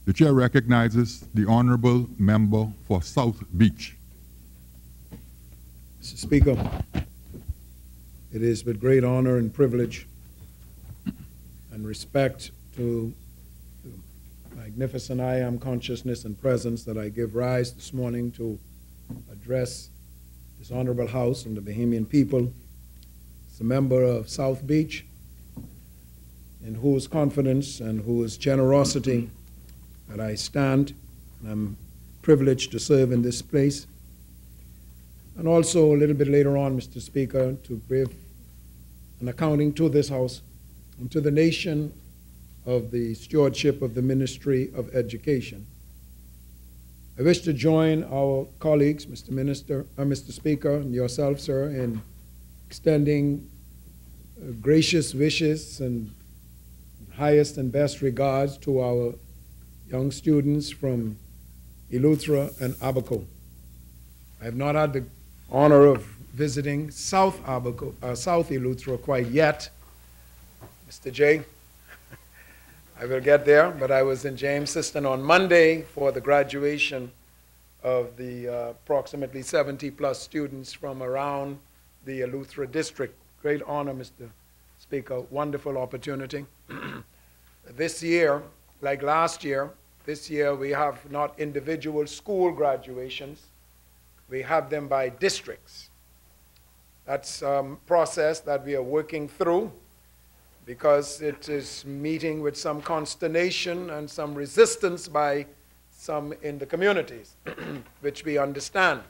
The chair recognizes the honorable member for South Beach. Mr. Speaker, it is with great honor and privilege and respect to the magnificent I am consciousness and presence that I give rise this morning to address this honorable House and the Bahamian people. As a member of South Beach, in whose confidence and whose generosity that I stand, and I'm privileged to serve in this place. And also a little bit later on, Mr. Speaker, to give an accounting to this House and to the nation of the stewardship of the Ministry of Education. I wish to join our colleagues, Mr. Speaker, and yourself, sir, in extending gracious wishes and highest and best regards to our young students from Eleuthera and Abaco. I have not had the honor of visiting South Eleuthera quite yet, Mr. J. I will get there, but I was in Jamestown on Monday for the graduation of the approximately 70+ students from around the Eleuthera district. Great honor, Mr. Speaker, wonderful opportunity. This year, like last year, this year we have not individual school graduations, we have them by districts. That's a process that we are working through because it is meeting with some consternation and some resistance by some in the communities, which we understand.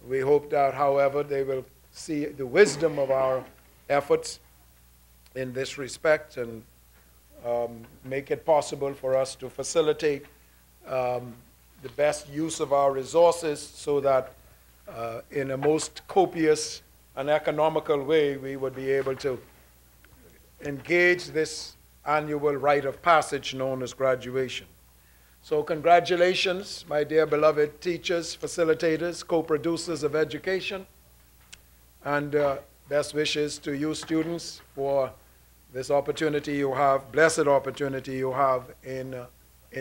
We hope that, however, they will see the wisdom of our efforts in this respect and make it possible for us to facilitate the best use of our resources so that in a most copious and economical way we would be able to engage this annual rite of passage known as graduation. So congratulations, my dear beloved teachers, facilitators, co-producers of education, and best wishes to you students for this opportunity you have, blessed opportunity you have in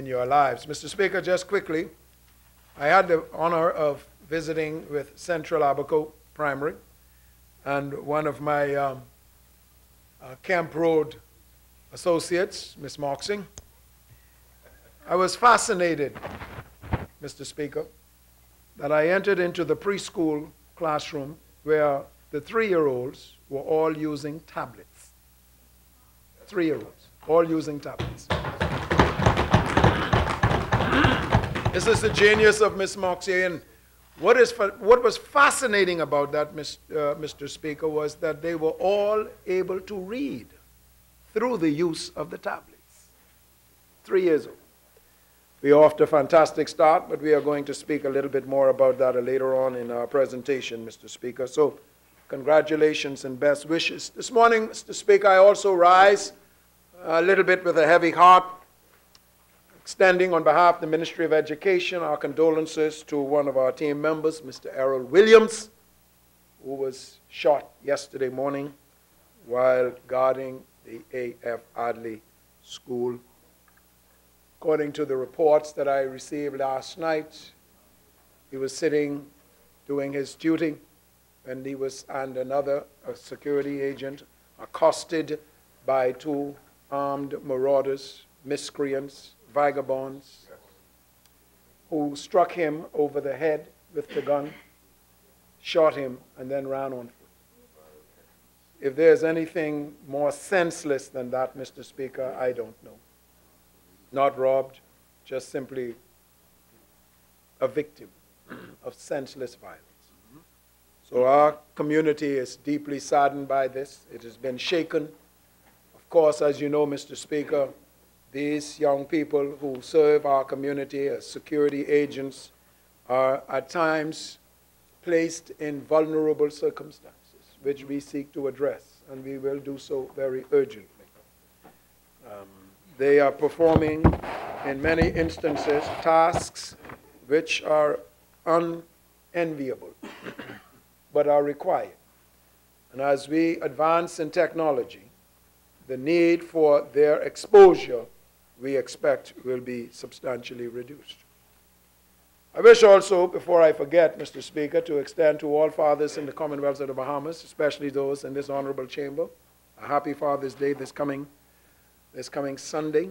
your lives. Mr. Speaker, just quickly, I had the honor of visiting with Central Abaco Primary, and one of my Camp Road associates, Ms. Moxing. I was fascinated, Mr. Speaker, that I entered into the preschool classroom where the 3-year-olds were all using tablets. 3-year-olds, all using tablets. This is the genius of Ms. Moxie, and what was fascinating about that, Mr. Speaker, was that they were all able to read through the use of the tablets. 3 years old. We are off to a fantastic start, but we are going to speak a little bit more about that later on in our presentation, Mr. Speaker. So, congratulations and best wishes. This morning, Mr. Speaker, I also rise a little bit with a heavy heart, extending on behalf of the Ministry of Education our condolences to one of our team members, Mr. Errol Williams, who was shot yesterday morning while guarding the A.F. Adley School. According to the reports that I received last night, he was sitting doing his duty and he was, and another security agent, accosted by 2 armed marauders, miscreants, vagabonds, who struck him over the head with the gun, shot him, and then ran on foot. If there's anything more senseless than that, Mr. Speaker, I don't know. Not robbed, just simply a victim of senseless violence. So our community is deeply saddened by this. It has been shaken. Of course, as you know, Mr. Speaker, these young people who serve our community as security agents are at times placed in vulnerable circumstances, which we seek to address, and we will do so very urgently. They are performing, in many instances, tasks which are unenviable, but are required. And as we advance in technology, the need for their exposure we expect will be substantially reduced. I wish also, before I forget, Mr. Speaker, to extend to all fathers in the Commonwealth of the Bahamas, especially those in this honorable chamber, a happy Father's Day this coming Sunday.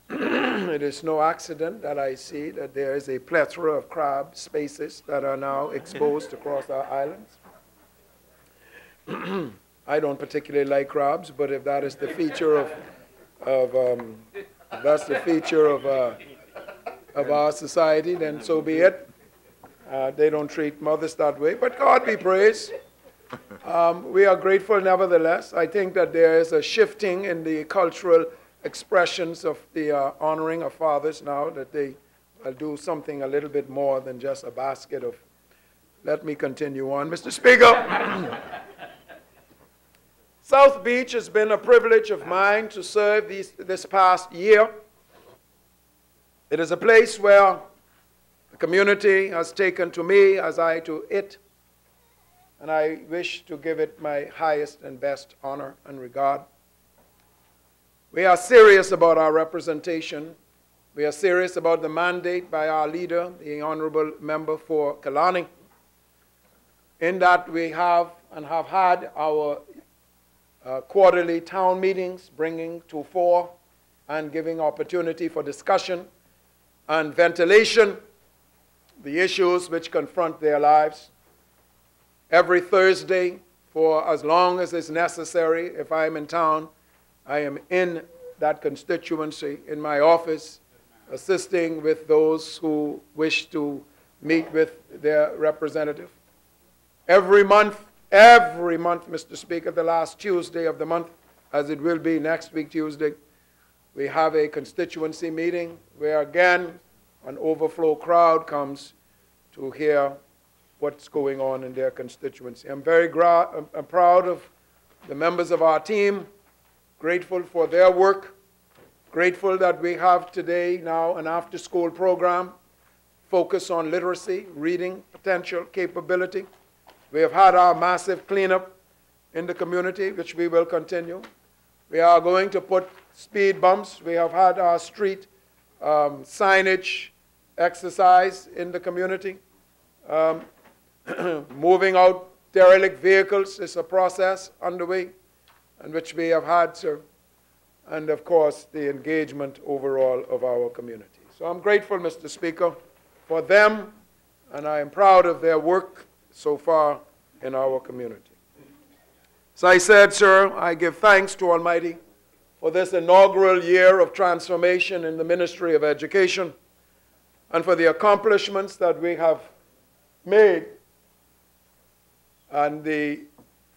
It is no accident that I see that there is a plethora of crab spaces that are now exposed across our islands. I don't particularly like crabs, but if that is the feature of our society, then so be it. They don't treat mothers that way, but God be praised. We are grateful nevertheless. I think that there is a shifting in the cultural expressions of the honoring of fathers now, that they will do something a little bit more than just a basket of. Let me continue on. Mr. Speaker, South Beach has been a privilege of mine to serve this past year. It is a place where the community has taken to me as I to it, and I wish to give it my highest and best honor and regard. We are serious about our representation. We are serious about the mandate by our leader, the honorable member for Kalani, in that we have and have had our quarterly town meetings, bringing to fore and giving opportunity for discussion and ventilation the issues which confront their lives. Every Thursday, for as long as is necessary, if I'm in town, I am in that constituency, in my office, assisting with those who wish to meet with their representative. Every month, Mr. Speaker, the last Tuesday of the month, as it will be next week Tuesday, we have a constituency meeting where, again, an overflow crowd comes to hear what's going on in their constituency. I'm very proud of the members of our team, grateful for their work, grateful that we have today now an after-school program focused on literacy, reading, potential, capability. We have had our massive cleanup in the community, which we will continue. We are going to put speed bumps. We have had our street signage exercise in the community. Moving out derelict vehicles is a process underway, and which we have had, sir. And of course, the engagement overall of our community. So I'm grateful, Mr. Speaker, for them, and I am proud of their work so far in our community. As I said, sir, I give thanks to Almighty for this inaugural year of transformation in the Ministry of Education and for the accomplishments that we have made and the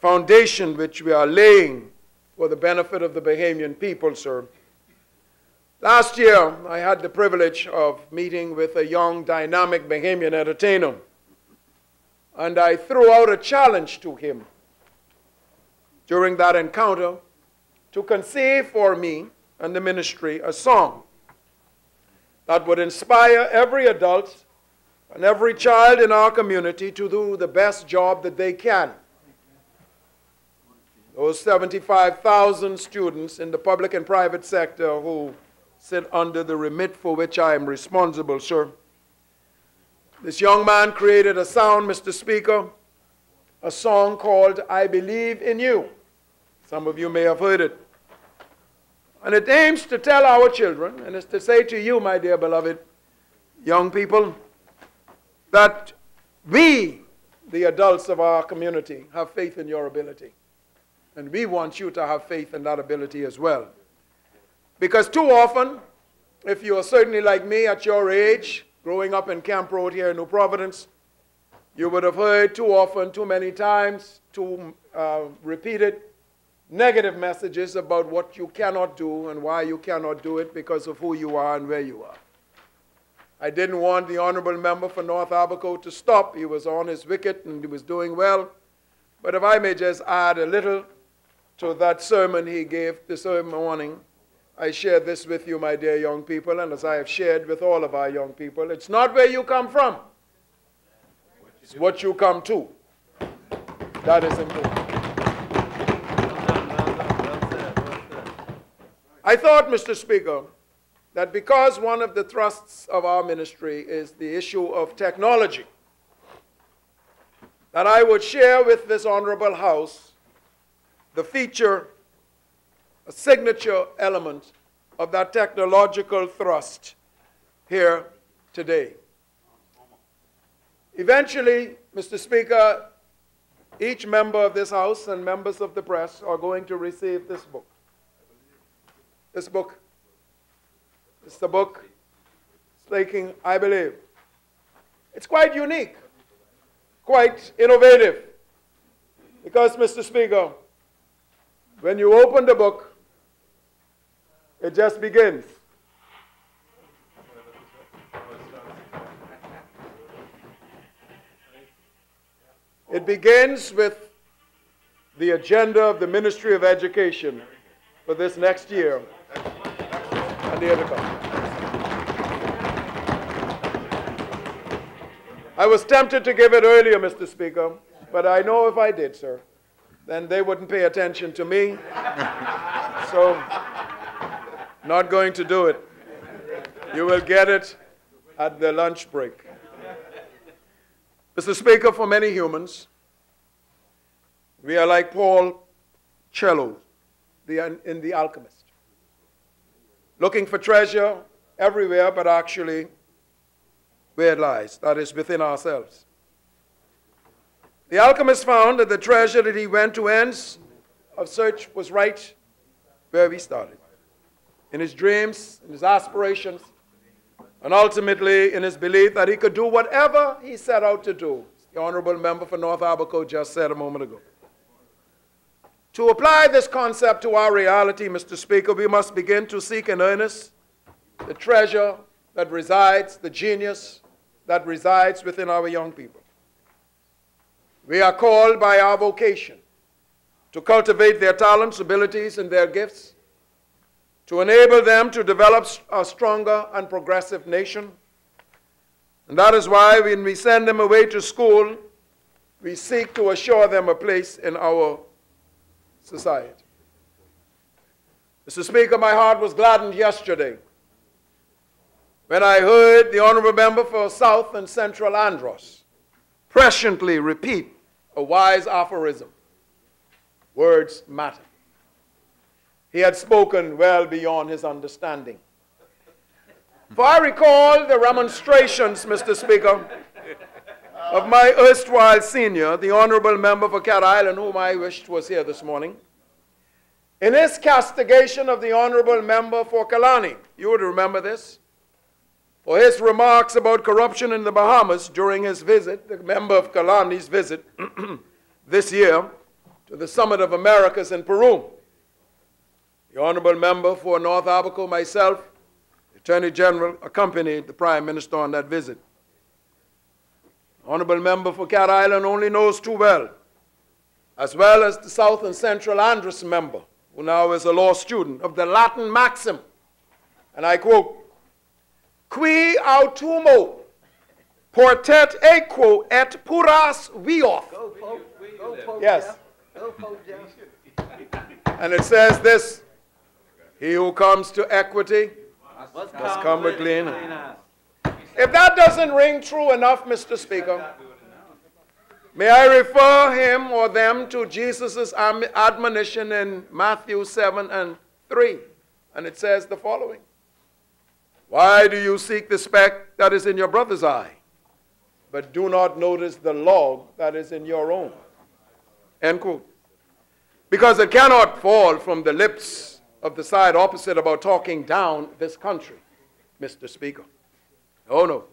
foundation which we are laying for the benefit of the Bahamian people, sir. Last year, I had the privilege of meeting with a young, dynamic Bahamian entertainer, and I threw out a challenge to him during that encounter to conceive for me and the ministry a song that would inspire every adult and every child in our community to do the best job that they can. Those 75,000 students in the public and private sector who sit under the remit for which I am responsible, sir. This young man created a sound, Mr. Speaker, a song called I Believe in You. Some of you may have heard it. And it aims to tell our children, and it's to say to you, my dear beloved young people, that we, the adults of our community, have faith in your ability. And we want you to have faith in that ability as well. Because too often, if you are certainly like me at your age, growing up in Camp Road here in New Providence, you would have heard too often, too many times, repeated negative messages about what you cannot do and why you cannot do it because of who you are and where you are. I didn't want the honorable member for North Abaco to stop. He was on his wicket and he was doing well. But if I may just add a little to that sermon he gave this morning, I share this with you, my dear young people, and as I have shared with all of our young people, it's not where you come from. It's what you come to. That is important. I thought, Mr. Speaker, that because one of the thrusts of our ministry is the issue of technology, that I would share with this honorable House the feature, a signature element of that technological thrust here today. Eventually, Mr. Speaker, each member of this House and members of the press are going to receive this book. This book. It's the book, Staking, I Believe. It's quite unique, quite innovative, because, Mr. Speaker, when you open the book, it just begins. It begins with the agenda of the Ministry of Education for this next year and the year to come. I was tempted to give it earlier, Mr. Speaker, but I know if I did, sir, then they wouldn't pay attention to me. So, not going to do it. You will get it at the lunch break. Mr. Speaker, for many humans, we are like Paul Cello in The Alchemist, looking for treasure everywhere, but actually where it lies, that is, within ourselves. The alchemist found that the treasure that he went to ends of search was right where we started, in his dreams, in his aspirations, and ultimately in his belief that he could do whatever he set out to do. The honorable member for North Abaco just said a moment ago. To apply this concept to our reality, Mr. Speaker, we must begin to seek in earnest the treasure that resides, the genius that resides within our young people. We are called by our vocation to cultivate their talents, abilities, and their gifts, to enable them to develop a stronger and progressive nation. And that is why when we send them away to school, we seek to assure them a place in our society. Mr. Speaker, my heart was gladdened yesterday when I heard the honorable member for South and Central Andros presciently repeat a wise aphorism: words matter. He had spoken well beyond his understanding. For I recall the remonstrations, Mr. Speaker, of my erstwhile senior, the honorable member for Cat Island, whom I wished was here this morning, in his castigation of the honorable member for Kalani. You would remember this. For his remarks about corruption in the Bahamas during his visit, the member of Kalani's visit this year to the Summit of Americas in Peru. The honorable member for North Abaco, myself, the Attorney General, accompanied the Prime Minister on that visit. The honorable member for Cat Island only knows too well as the South and Central Andros member, who now is a law student, of the Latin maxim, and I quote, qui autumo portet equo et puras vios. Yes. And it says this: he who comes to equity must come with clean hands. If that doesn't ring true enough, Mr. Speaker, may I refer him or them to Jesus' admonition in Matthew 7:3. And it says the following: why do you seek the speck that is in your brother's eye, but do not notice the log that is in your own? End quote. Because it cannot fall from the lips of the side opposite about talking down this country, Mr. Speaker. Oh, no.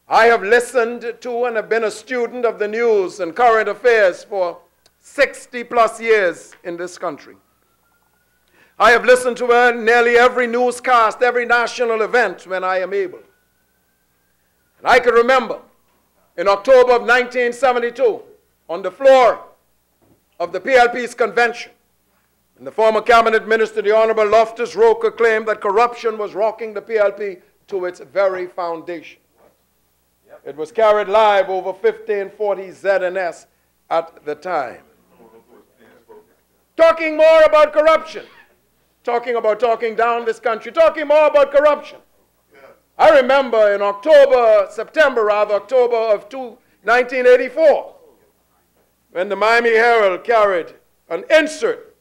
I have listened to and have been a student of the news and current affairs for 60-plus years in this country. I have listened to nearly every newscast, every national event when I am able. And I can remember in October of 1972, on the floor of the PLP's convention, and the former cabinet minister, the Honorable Loftus Roker, claimed that corruption was rocking the PLP to its very foundation. It was carried live over 1540 ZNS at the time. Talking more about corruption talking about talking down this country, talking more about corruption. I remember in October of 1984, when the Miami Herald carried an insert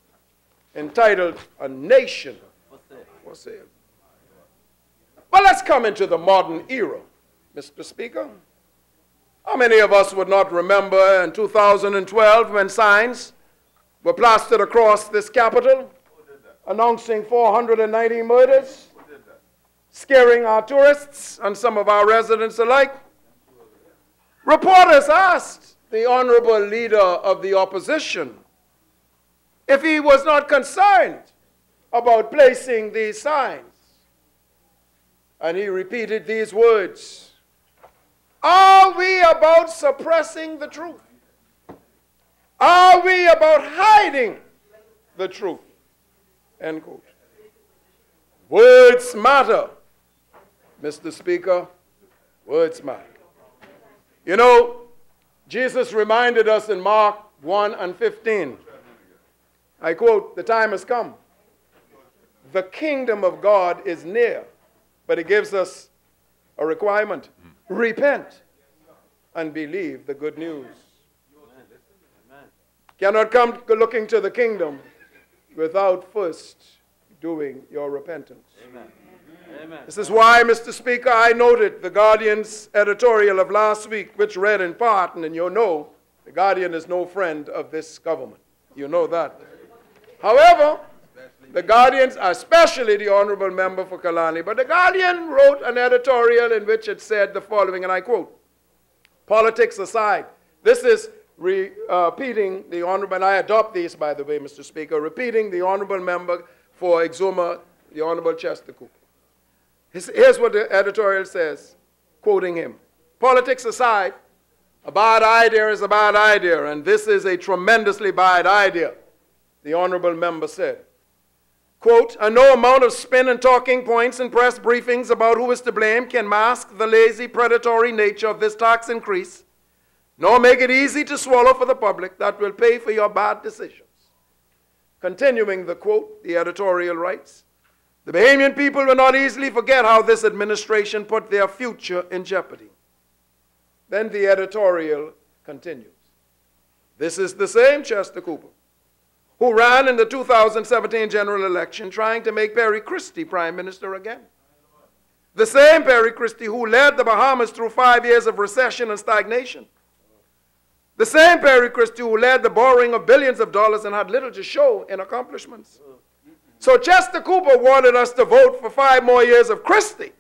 entitled "A Nation for Sale." But let's come into the modern era, Mr. Speaker. How many of us would not remember in 2012 when signs were plastered across this capital announcing 490 murders, scaring our tourists and some of our residents alike? Reporters asked the honorable leader of the opposition if he was not concerned about placing these signs. And he repeated these words: "Are we about suppressing the truth? Are we about hiding the truth?" End quote. Words matter, Mr. Speaker. Words matter. You know, Jesus reminded us in Mark 1:15. I quote, "The time has come. The kingdom of God is near." But he gives us a requirement: repent and believe the good news. Cannot come looking to the kingdom without first doing your repentance. Amen. This is why, Mr. Speaker, I noted the Guardian's editorial of last week, which read in part, and you know, the Guardian is no friend of this government. You know that. However, the Guardians, especially the honorable member for Kalani, but the Guardian wrote an editorial in which it said the following, and I quote, "Politics aside," this is repeating the honorable, and I adopt these, by the way, Mr. Speaker, repeating the honorable member for Exuma, the Honorable Chester Cooper. Here's what the editorial says, quoting him: "Politics aside, a bad idea is a bad idea, and this is a tremendously bad idea," the honorable member said. Quote, "And no amount of spin and talking points and press briefings about who is to blame can mask the lazy, predatory nature of this tax increase, nor make it easy to swallow for the public that will pay for your bad decisions." Continuing the quote, the editorial writes, "The Bahamian people will not easily forget how this administration put their future in jeopardy." Then the editorial continues. "This is the same Chester Cooper who ran in the 2017 general election trying to make Perry Christie prime minister again. The same Perry Christie who led the Bahamas through 5 years of recession and stagnation. The same Perry Christie who led the borrowing of billions of dollars and had little to show in accomplishments. So Chester Cooper wanted us to vote for 5 more years of Christie,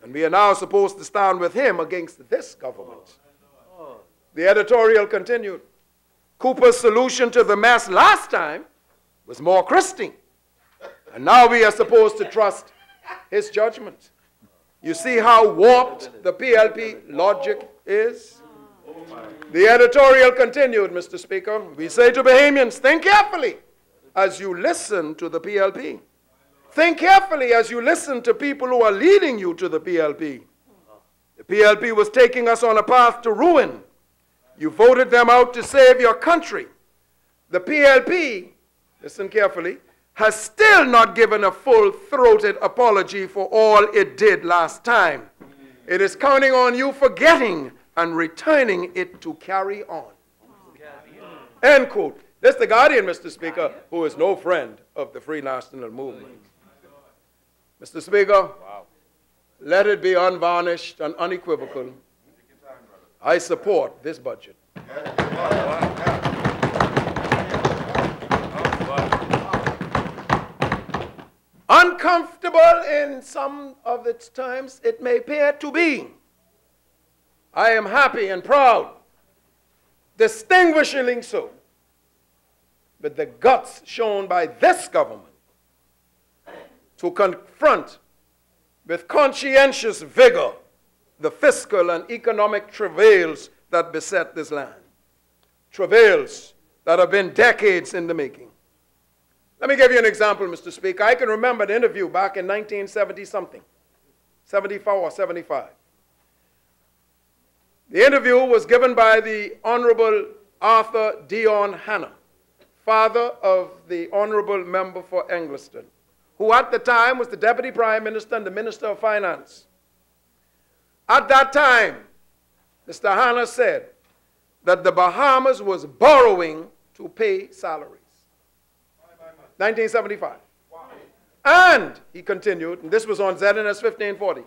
and we are now supposed to stand with him against this government." The editorial continued, "Cooper's solution to the mess last time was more Christie, and now we are supposed to trust his judgment." You see how warped the PLP logic is? The editorial continued, Mr. Speaker. "We say to Bahamians, think carefully as you listen to the PLP. Think carefully as you listen to people who are leading you to the PLP. The PLP was taking us on a path to ruin. You voted them out to save your country. The PLP, listen carefully, has still not given a full-throated apology for all it did last time. It is counting on you forgetting and returning it to carry on." End quote. This is the Guardian, Mr. Speaker, who is no friend of the Free National Movement. Mr. Speaker, let it be unvarnished and unequivocal. I support this budget. Uncomfortable in some of its times it may appear to be. I am happy and proud, distinguishingly so, with the guts shown by this government to confront with conscientious vigor the fiscal and economic travails that beset this land. Travails that have been decades in the making. Let me give you an example, Mr. Speaker. I can remember an interview back in 1970-something, 74 or 75. The interview was given by the Honorable Arthur Dion Hanna, father of the Honorable Member for Engliston, who at the time was the Deputy Prime Minister and the Minister of Finance. At that time, Mr. Hanna said that the Bahamas was borrowing to pay salaries. 1975. Wow. And, he continued, and this was on ZNS 1540,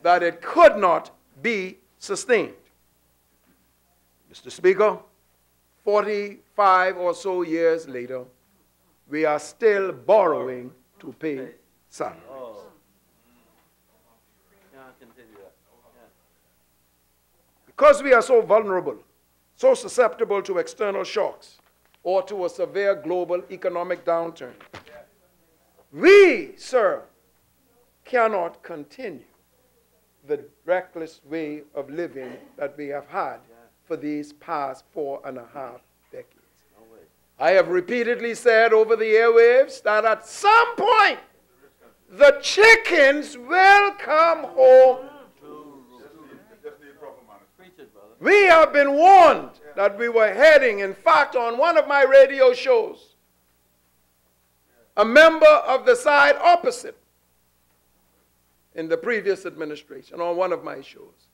that it could not be sustained. Mr. Speaker, 45 or so years later, we are still borrowing to pay salaries. Oh. Yeah, continue that. Yeah. Because we are so vulnerable, so susceptible to external shocks or to a severe global economic downturn, we, sir, cannot continue the reckless way of living that we have had for these past 4.5 decades. I have repeatedly said over the airwaves that at some point, the chickens will come home. We have been warned that we were heading, in fact, on one of my radio shows, a member of the side opposite in the previous administration, on one of my shows,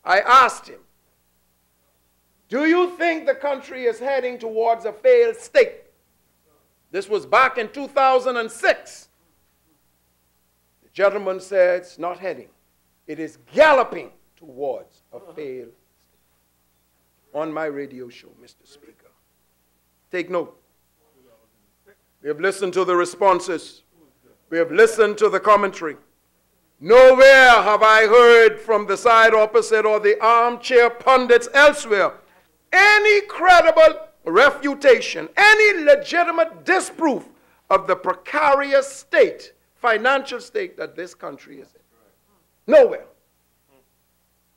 I asked him, do you think the country is heading towards a failed state? This was back in 2006. The gentleman said it's not heading. It is galloping towards a failed state. On my radio show, Mr. Speaker. Take note. We have listened to the responses. We have listened to the commentary. Nowhere have I heard from the side opposite or the armchair pundits elsewhere any credible refutation, any legitimate disproof of the precarious state, financial state that this country is in. Nowhere.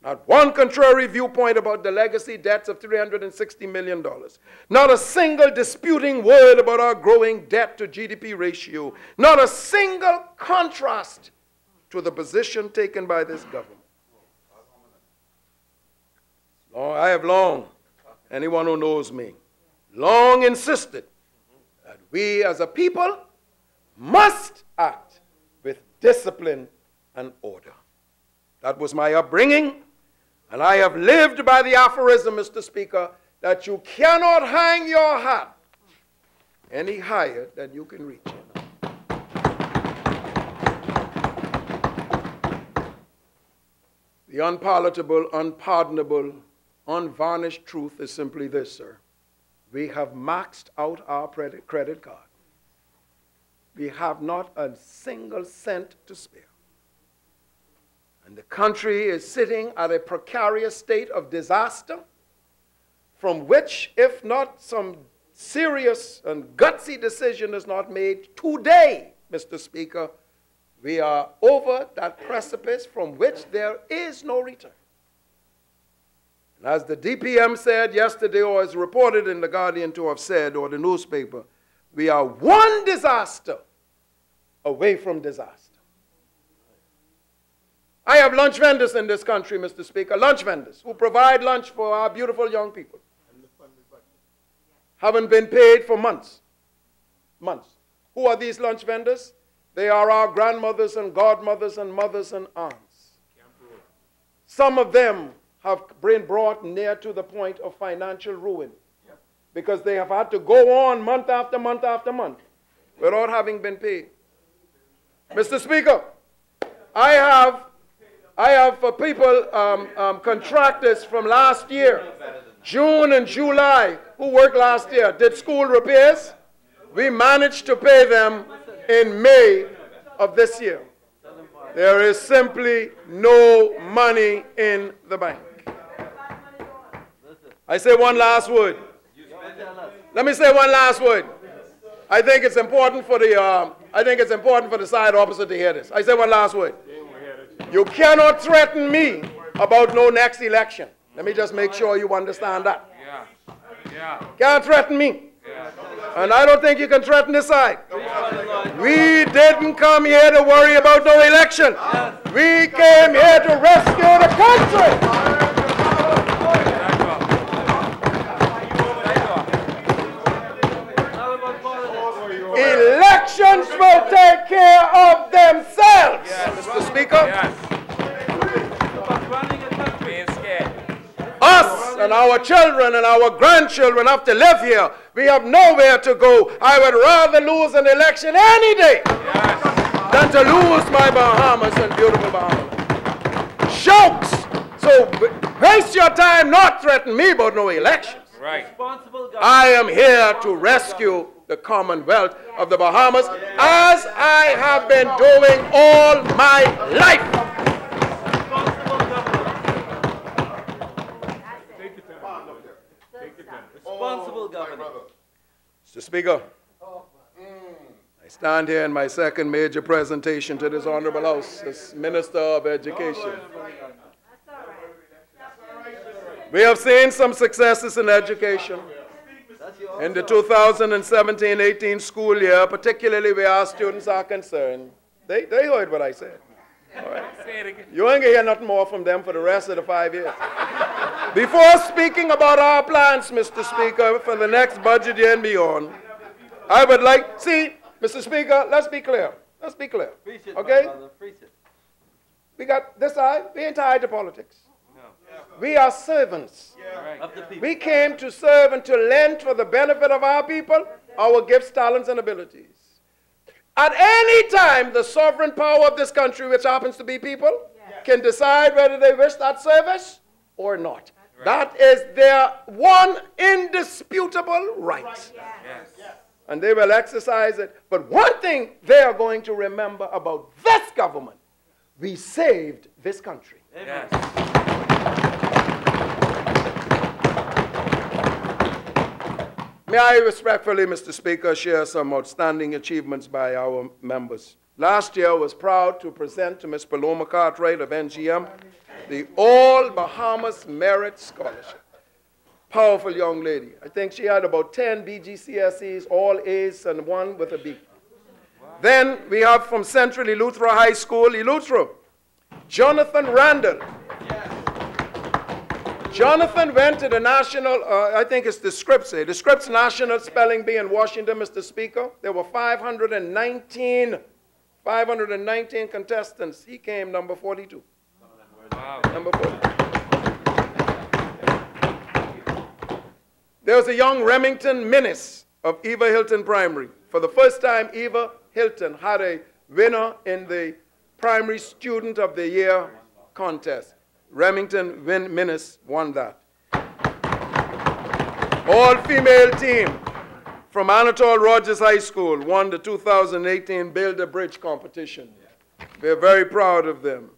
Not one contrary viewpoint about the legacy debts of $360 million. Not a single disputing word about our growing debt to GDP ratio. Not a single contrast to the position taken by this government. I have long, anyone who knows me, long insisted that we as a people must act with discipline and order. That was my upbringing, and I have lived by the aphorism, Mr. Speaker, that you cannot hang your hat any higher than you can reach it. The unpalatable, unpardonable, unvarnished truth is simply this, sir. We have maxed out our credit card. We have not a single cent to spare. And the country is sitting at a precarious state of disaster from which, if not some serious and gutsy decision is not made today, Mr. Speaker, we are over that precipice from which there is no return. And as the DPM said yesterday, or is reported in the Guardian to have said, or the newspaper, we are one disaster away from disaster. I have lunch vendors in this country, Mr. Speaker, lunch vendors who provide lunch for our beautiful young people. Haven't been paid for months. Months. Who are these lunch vendors? They are our grandmothers and godmothers and mothers and aunts. Some of them have been brought near to the point of financial ruin because they have had to go on month after month after month without having been paid. Mr. Speaker, I have for people, contractors from last year, June and July, who worked last year, did school repairs. We managed to pay them in May of this year. There is simply no money in the bank. I say one last word. Let me say one last word. I think it's important for the side opposite to hear this. I say one last word. You cannot threaten me about no next election. Let me just make sure you understand that. Can't threaten me. And I don't think you can threaten this side. We didn't come here to worry about no election. We came here to rescue the country. Elections will take care and our children and our grandchildren have to live here. We have nowhere to go. I would rather lose an election any day than to lose my Bahamas and beautiful Bahamas. Jokes! So waste your time, not threaten me about no elections. Right. I am here to rescue the Commonwealth of the Bahamas, as I have been doing all my life. Responsible government. Mr. Speaker, I stand here in my second major presentation to this Honorable House as Minister of Education. We have seen some successes in education. In the 2017-18 school year, particularly where our students are concerned, they heard what I said. All right. You ain't gonna hear nothing more from them for the rest of the 5 years. Before speaking about our plans, Mr. Speaker, for the next budget year and beyond, I would like, see, Mr. Speaker, let's be clear. Let's be clear. Okay? We got this side, we ain't tied to politics. We are servants. We came to serve and to lend for the benefit of our people, our gifts, talents, and abilities. At any time, the sovereign power of this country, which happens to be people, can decide whether they wish that service or not. That is their one indisputable right. And they will exercise it. But one thing they are going to remember about this government, we saved this country. May I respectfully, Mr. Speaker, share some outstanding achievements by our members. Last year I was proud to present to Ms. Paloma Cartwright of NGM the All Bahamas Merit Scholarship. Powerful young lady. I think she had about 10 BGCSEs, all A's and one with a B. Then we have from Central Eleuthera High School, Eleuthera, Jonathan Randall. Jonathan went to the national, I think it's the Scripps National Spelling Bee in Washington, Mr. Speaker. There were 519 contestants. He came number 42. Wow. Number 42. There was a young Remington Minnis of Eva Hilton Primary. For the first time, Eva Hilton had a winner in the Primary Student of the Year contest. Remington Minnis won that. All-female team from Anatole Rogers High School won the 2018 Build a Bridge competition. We're very proud of them.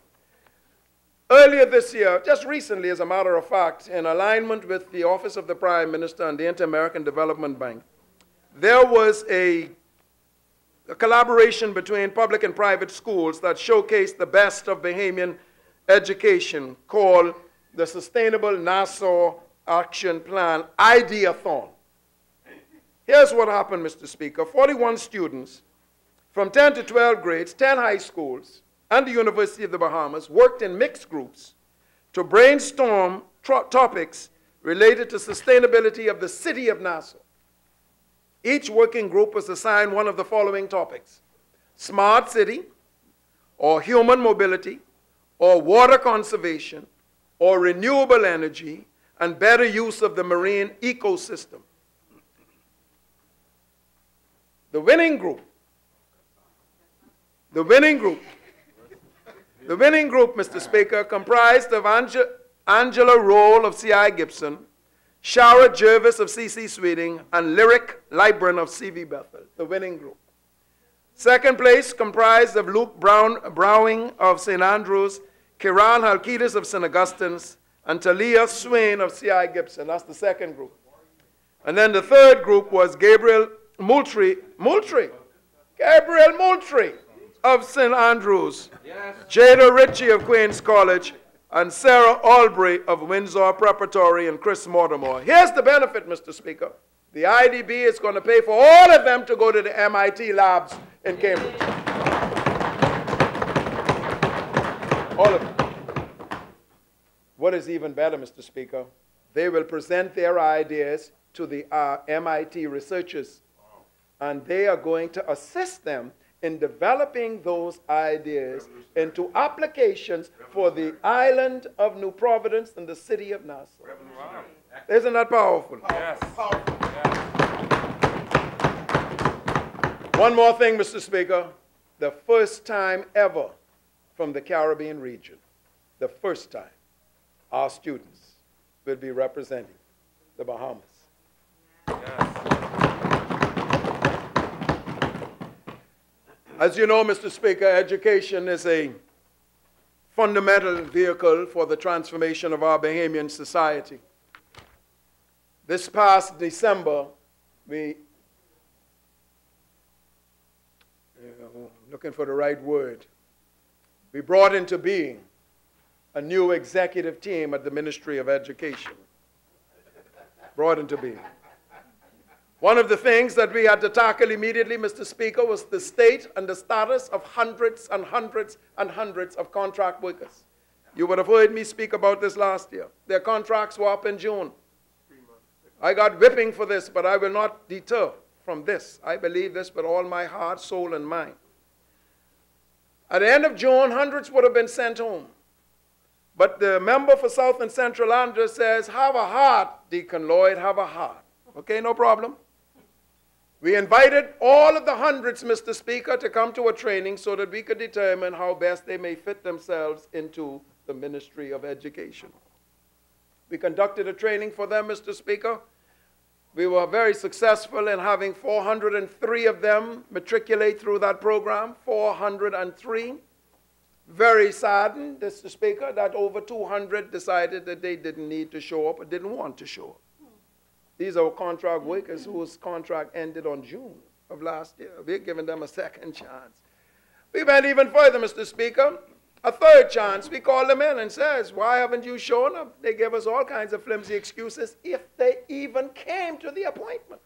Earlier this year, just recently as a matter of fact, in alignment with the Office of the Prime Minister and the Inter-American Development Bank, there was a collaboration between public and private schools that showcased the best of Bahamian education called the Sustainable Nassau Action Plan Ideathon. Here's what happened, Mr. Speaker. 41 students from 10 to 12 grades, 10 high schools, and the University of the Bahamas worked in mixed groups to brainstorm topics related to sustainability of the city of Nassau. Each working group was assigned one of the following topics: smart city, or human mobility, or water conservation, or renewable energy, and better use of the marine ecosystem. The winning group, Mr. Speaker, comprised of Angela Roll of C.I. Gibson, Shara Jervis of C.C. Sweeting, and Lyric Libran of C.V. Bethel, the winning group. Second place comprised of Luke Browning of St. Andrews, Kiran Halkidas of St. Augustine's, and Talia Swain of C.I. Gibson. That's the second group. And then the third group was Gabriel Moultrie of St. Andrews, yes. Jada Ritchie of Queen's College, and Sarah Albury of Windsor Preparatory, and Chris Mortimer. Here's the benefit, Mr. Speaker. The IDB is going to pay for all of them to go to the MIT labs in Cambridge. All of them. What is even better, Mr. Speaker? They will present their ideas to the MIT researchers, and they are going to assist them in developing those ideas into applications for the island of New Providence and the city of Nassau. Wow. Isn't that powerful? Yes. One more thing, Mr. Speaker. The first time ever from the Caribbean region, the first time, our students will be representing the Bahamas. Yes. As you know, Mr. Speaker, education is a fundamental vehicle for the transformation of our Bahamian society. This past December, looking for the right word, we brought into being a new executive team at the Ministry of Education. Brought into being. One of the things that we had to tackle immediately, Mr. Speaker, was the state and the status of hundreds and hundreds and hundreds of contract workers. You would have heard me speak about this last year. Their contracts were up in June. I got whipping for this, but I will not deter from this. I believe this with all my heart, soul, and mind. At the end of June, hundreds would have been sent home. But the member for South and Central Andrew says, have a heart, Deacon Lloyd, have a heart. Okay, no problem. We invited all of the hundreds, Mr. Speaker, to come to a training so that we could determine how best they may fit themselves into the Ministry of Education. We conducted a training for them, Mr. Speaker. We were very successful in having 403 of them matriculate through that program, 403. Very saddened, Mr. Speaker, that over 200 decided that they didn't need to show up or didn't want to show up. These are contract workers whose contract ended on June of last year. We're giving them a second chance. We went even further, Mr. Speaker. A third chance. We called them in and says, why haven't you shown up? They gave us all kinds of flimsy excuses if they even came to the appointment.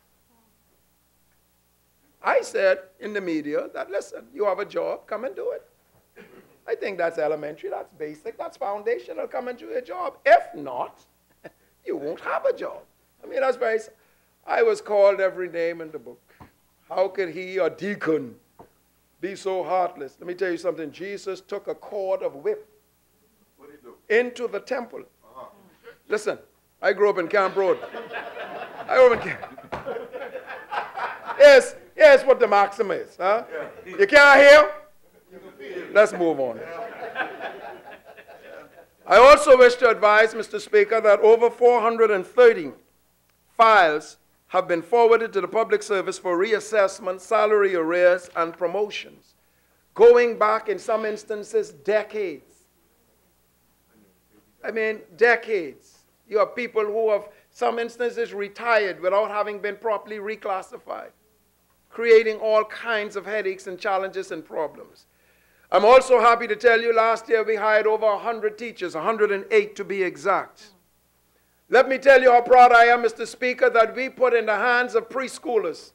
I said in the media that, listen, you have a job, come and do it. I think that's elementary, that's basic, that's foundational. Come and do your job. If not, you won't have a job. I mean, that's very... I was called every name in the book. How could he, a deacon, be so heartless? Let me tell you something. Jesus took a cord of whip into the temple. Listen, I grew up in Camp Road. I grew up in Camp... Yes, what the maxim is. Huh? You can't hear? Let's move on. I also wish to advise, Mr. Speaker, that over 430 files have been forwarded to the public service for reassessment, salary arrears, and promotions, going back in some instances decades. I mean, decades. You have people who have, some instances, retired without having been properly reclassified, creating all kinds of headaches and challenges and problems. I'm also happy to tell you last year we hired over 100 teachers, 108 to be exact. Let me tell you how proud I am, Mr. Speaker, that we put in the hands of preschoolers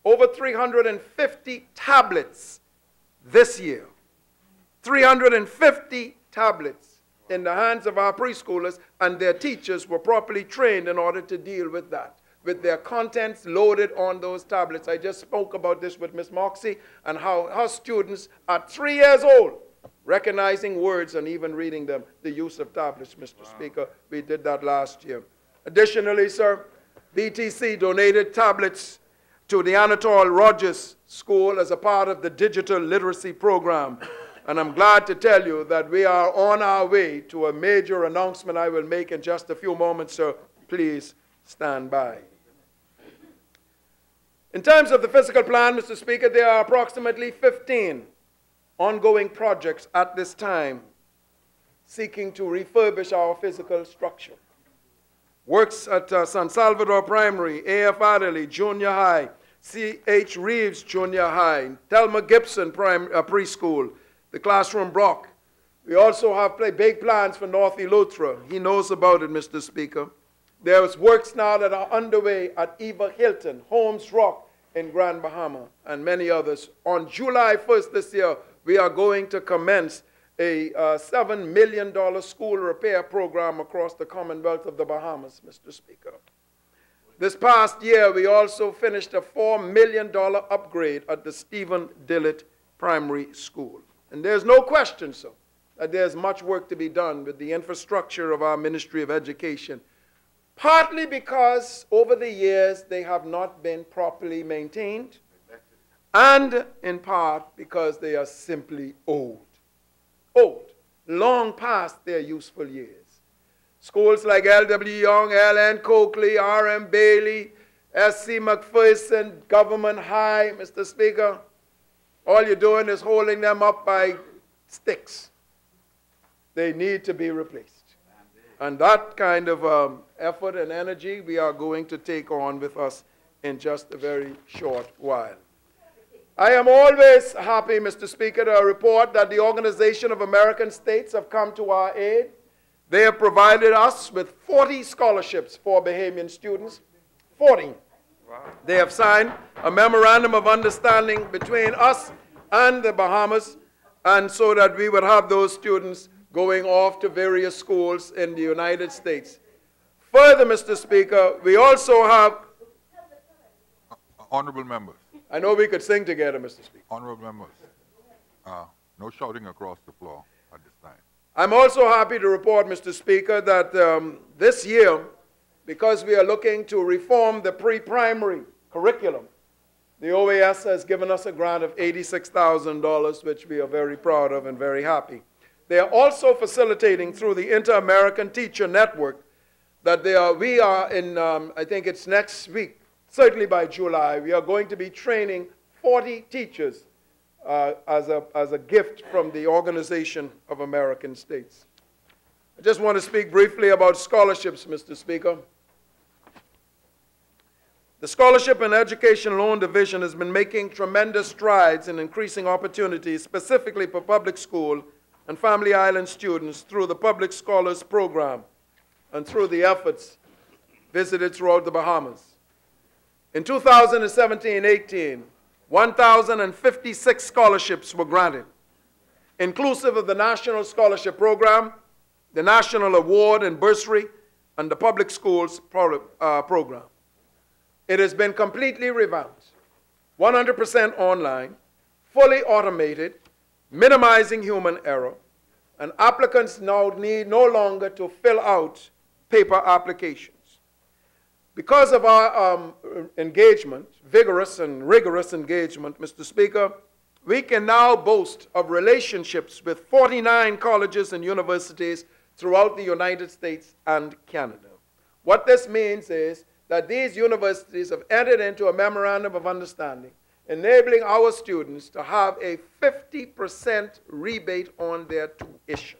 over 350 tablets this year. 350 tablets in the hands of our preschoolers, and their teachers were properly trained in order to deal with that, with their contents loaded on those tablets. I just spoke about this with Ms. Moxie and how her students at 3 years old, recognizing words and even reading them, the use of tablets, Mr. Speaker. We did that last year. Additionally, sir, BTC donated tablets to the Anatole Rogers School as a part of the digital literacy program. And I'm glad to tell you that we are on our way to a major announcement I will make in just a few moments, so please stand by. In terms of the fiscal plan, Mr. Speaker, there are approximately 15 ongoing projects at this time seeking to refurbish our physical structure. Works at San Salvador Primary, A.F. Adderley Junior High, C.H. Reeves Junior High, Thelma Gibson Preschool, the classroom block. We also have big plans for North Eleuthera. He knows about it, Mr. Speaker. There's works now that are underway at Eva Hilton, Holmes Rock in Grand Bahama, and many others. On July 1st this year, we are going to commence a $7 million school repair program across the Commonwealth of the Bahamas, Mr. Speaker. This past year, we also finished a $4 million upgrade at the Stephen Dillett primary school. And there's no question, so, that there's much work to be done with the infrastructure of our Ministry of Education, partly because over the years they have not been properly maintained, and in part because they are simply old, long past their useful years. Schools like L.W. Young, L.N. Coakley, R.M. Bailey, S.C. McPherson, Government High, Mr. Speaker, all you're doing is holding them up by sticks. They need to be replaced. And that kind of effort and energy we are going to take on with us in just a very short while. I am always happy, Mr. Speaker, to report that the Organization of American States have come to our aid. They have provided us with 40 scholarships for Bahamian students. 40. Wow. They have signed a memorandum of understanding between us and the Bahamas, and so that we would have those students going off to various schools in the United States. Further, Mr. Speaker, we also have... Honorable members. I know we could sing together, Mr. Speaker. Honorable members. No shouting across the floor at this time. I'm also happy to report, Mr. Speaker, that this year, because we are looking to reform the pre-primary curriculum, the OAS has given us a grant of $86,000, which we are very proud of and very happy. They are also facilitating through the Inter-American Teacher Network that we are in, I think it's next week, certainly by July, we are going to be training 40 teachers as a gift from the Organization of American States. I just want to speak briefly about scholarships, Mr. Speaker. The Scholarship and Education Loan Division has been making tremendous strides in increasing opportunities, specifically for public school and Family Island students through the Public Scholars Program and through the efforts visited throughout the Bahamas. In 2017-18, 1,056 scholarships were granted, inclusive of the National Scholarship Program, the National Award and Bursary, and the Public Schools Program. It has been completely revamped, 100% online, fully automated, minimizing human error, and applicants now need no longer to fill out paper applications. Because of our engagement, vigorous and rigorous engagement, Mr. Speaker, we can now boast of relationships with 49 colleges and universities throughout the United States and Canada. What this means is that these universities have entered into a memorandum of understanding, enabling our students to have a 50% rebate on their tuition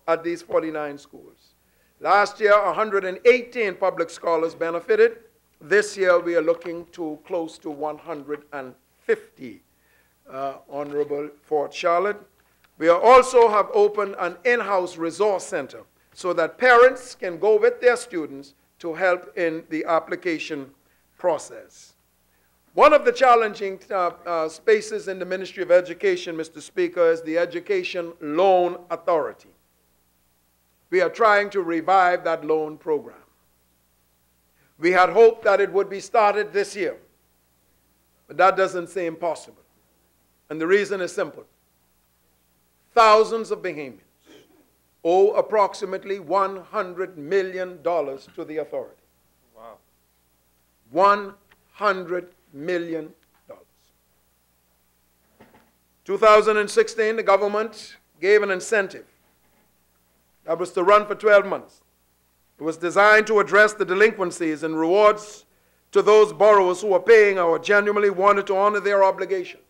at these 49 schools. Last year, 118 public scholars benefited. This year, we are looking to close to 150, Honorable Fort Charlotte. We also have opened an in-house resource center so that parents can go with their students to help in the application process. One of the challenging spaces in the Ministry of Education, Mr. Speaker, is the Education Loan Authority. We are trying to revive that loan program. We had hoped that it would be started this year, but that doesn't seem possible. And the reason is simple. Thousands of Bahamians owe approximately $100 million to the authority. Wow. $100 million. 2016, the government gave an incentive that was to run for 12 months. It was designed to address the delinquencies and rewards to those borrowers who were paying or genuinely wanted to honor their obligations.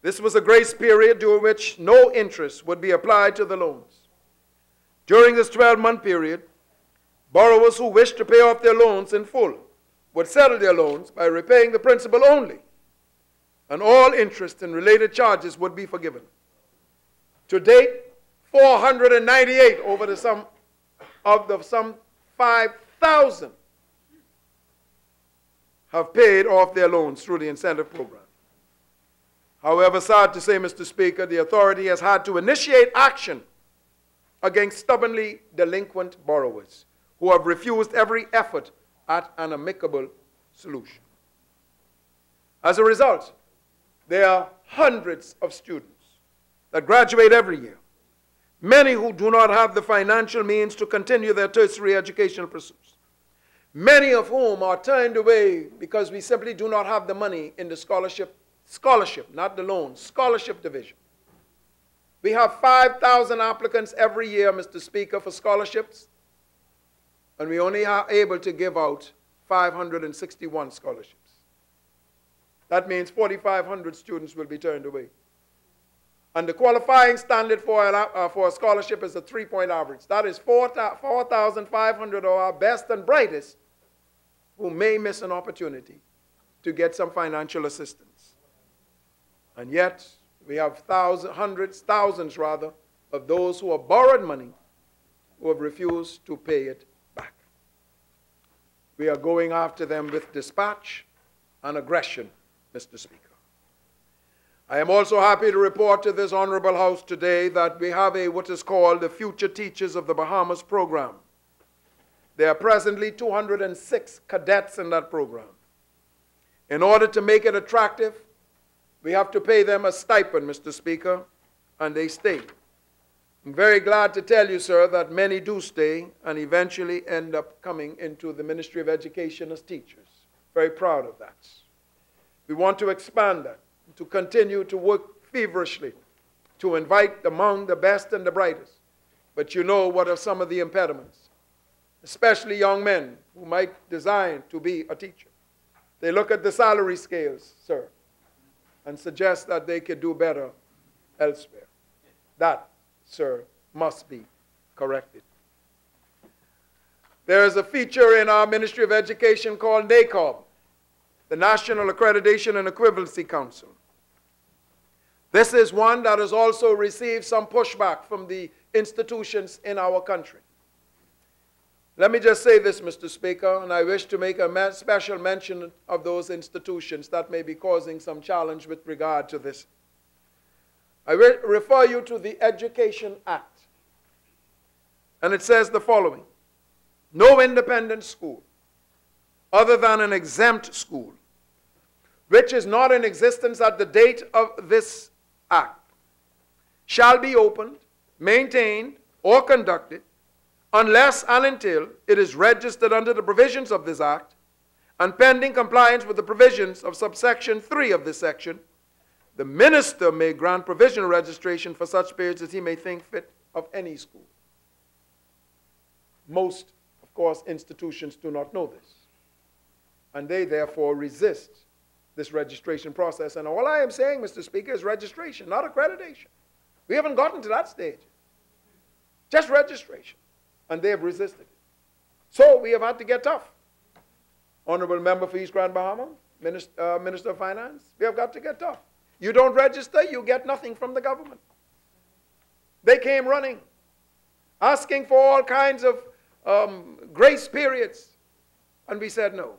This was a grace period during which no interest would be applied to the loans. During this 12-month period, borrowers who wished to pay off their loans in full would settle their loans by repaying the principal only, and all interest and related charges would be forgiven. To date, 498 over the sum of the some 5,000 have paid off their loans through the incentive program. However, sad to say, Mr. Speaker, the authority has had to initiate action against stubbornly delinquent borrowers who have refused every effort at an amicable solution. As a result, There are hundreds of students that graduate every year, many who do not have the financial means to continue their tertiary educational pursuits, many of whom are turned away because we simply do not have the money in the scholarship, not the loan, scholarship division. We have 5,000 applicants every year, Mr. Speaker, for scholarships, and we only are able to give out 561 scholarships. That means 4,500 students will be turned away. And the qualifying standard for a scholarship is a 3-point average. That is 4,500 of our best and brightest who may miss an opportunity to get some financial assistance. And yet, we have thousands of those who have borrowed money who have refused to pay it back. We are going after them with dispatch and aggression, Mr. Speaker. I am also happy to report to this honorable House today that we have what is called the Future Teachers of the Bahamas program. There are presently 206 cadets in that program. In order to make it attractive, we have to pay them a stipend, Mr. Speaker, and they stay. I'm very glad to tell you, sir, that many do stay and eventually end up coming into the Ministry of Education as teachers. Very proud of that. We want to expand that, to continue to work feverishly, to invite among the best and the brightest. But you know what are some of the impediments, especially young men who might desire to be a teacher. They look at the salary scales, sir, and suggest that they could do better elsewhere. That, sir, must be corrected. There is a feature in our Ministry of Education called NACOB, the National Accreditation and Equivalency Council. This is one that has also received some pushback from the institutions in our country. Let me just say this, Mr. Speaker, and I wish to make a special mention of those institutions that may be causing some challenge with regard to this. I refer you to the Education Act, and it says the following: no independent school, other than an exempt school, which is not in existence at the date of this act, shall be opened, maintained, or conducted unless and until it is registered under the provisions of this act and pending compliance with the provisions of subsection 3 of this section. The minister may grant provisional registration for such periods as he may think fit of any school. Most, of course, institutions do not know this, and they therefore resist this registration process. And all I am saying, Mr. Speaker, is registration, not accreditation. We haven't gotten to that stage. Just registration. And they have resisted. So we have had to get tough. Honorable Member for East Grand Bahama, Minister of Finance, we have got to get tough. You don't register, you get nothing from the government. They came running, asking for all kinds of grace periods. And we said no.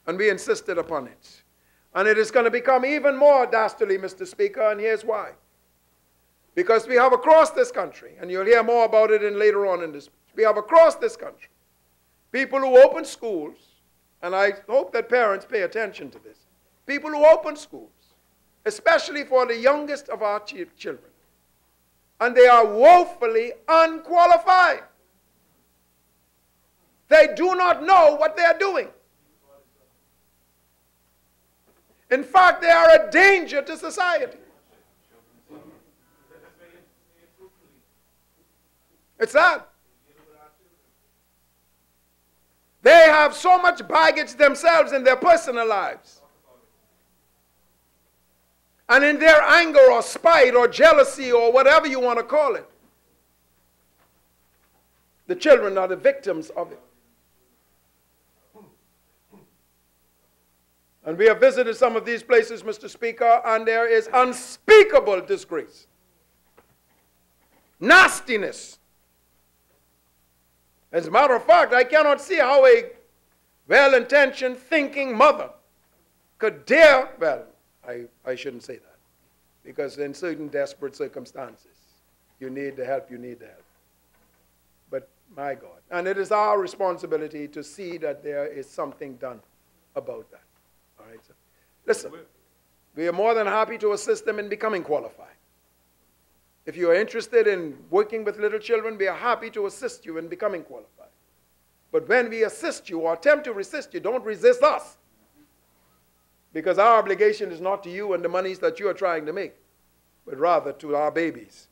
And we insisted upon it. And it is going to become even more dastardly, Mr. Speaker, and here's why. Because we have across this country, and you'll hear more about it later on in this speech, we have across this country people who open schools, and I hope that parents pay attention to this, people who open schools, especially for the youngest of our children, and they are woefully unqualified. They do not know what they are doing. In fact, they are a danger to society. It's that. They have so much baggage themselves in their personal lives. And in their anger or spite or jealousy or whatever you want to call it, the children are the victims of it. And we have visited some of these places, Mr. Speaker, and there is unspeakable disgrace, nastiness. As a matter of fact, I cannot see how a well-intentioned, thinking mother could dare, well, I shouldn't say that, because in certain desperate circumstances, you need the help, you need the help. But my God, and it is our responsibility to see that there is something done about that. All right, sir. Listen, we are more than happy to assist them in becoming qualified. If you are interested in working with little children, we are happy to assist you in becoming qualified. But when we assist you or attempt to resist you, don't resist us. Because our obligation is not to you and the monies that you are trying to make, but rather to our babies.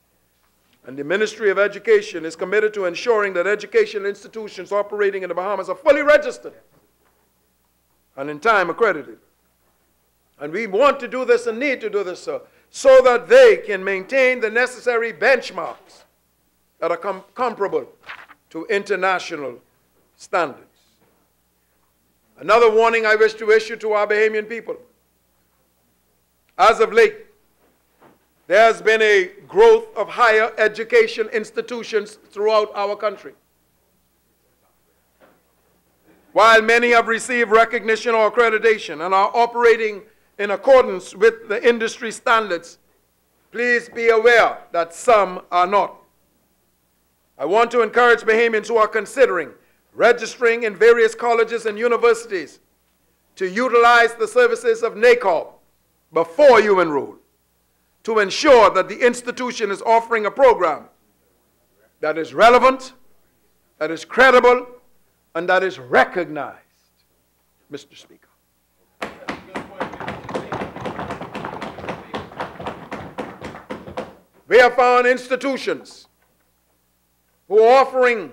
And the Ministry of Education is committed to ensuring that educational institutions operating in the Bahamas are fully registered and in time accredited. And we want to do this and need to do this, sir, so that they can maintain the necessary benchmarks that are comparable to international standards. Another warning I wish to issue to our Bahamian people. As of late, there has been a growth of higher education institutions throughout our country. While many have received recognition or accreditation and are operating in accordance with the industry standards, please be aware that some are not. I want to encourage Bahamians who are considering registering in various colleges and universities to utilize the services of NACOB before you enroll, to ensure that the institution is offering a program that is relevant, that is credible, and that is recognized, Mr. Speaker. We have found institutions who are offering,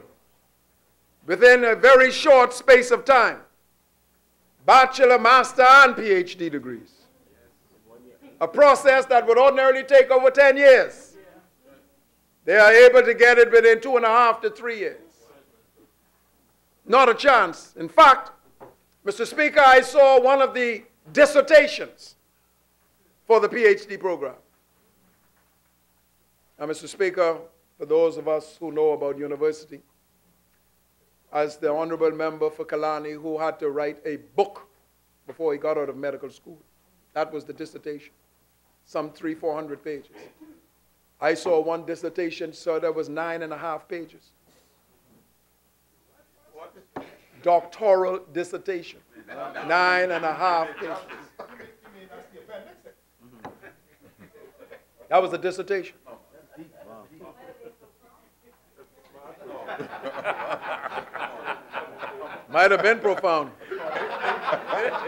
within a very short space of time, bachelor, master, and PhD degrees. A process that would ordinarily take over 10 years. They are able to get it within 2.5 to 3 years. Not a chance. In fact, Mr. Speaker, I saw one of the dissertations for the PhD program. Now, Mr. Speaker, for those of us who know about university, as the honorable member for Kalani, who had to write a book before he got out of medical school, that was the dissertation, some 300-400 pages. I saw one dissertation, sir, that was 9.5 pages. What? Doctoral dissertation, 9.5 pages. That was the dissertation. Might have been profound.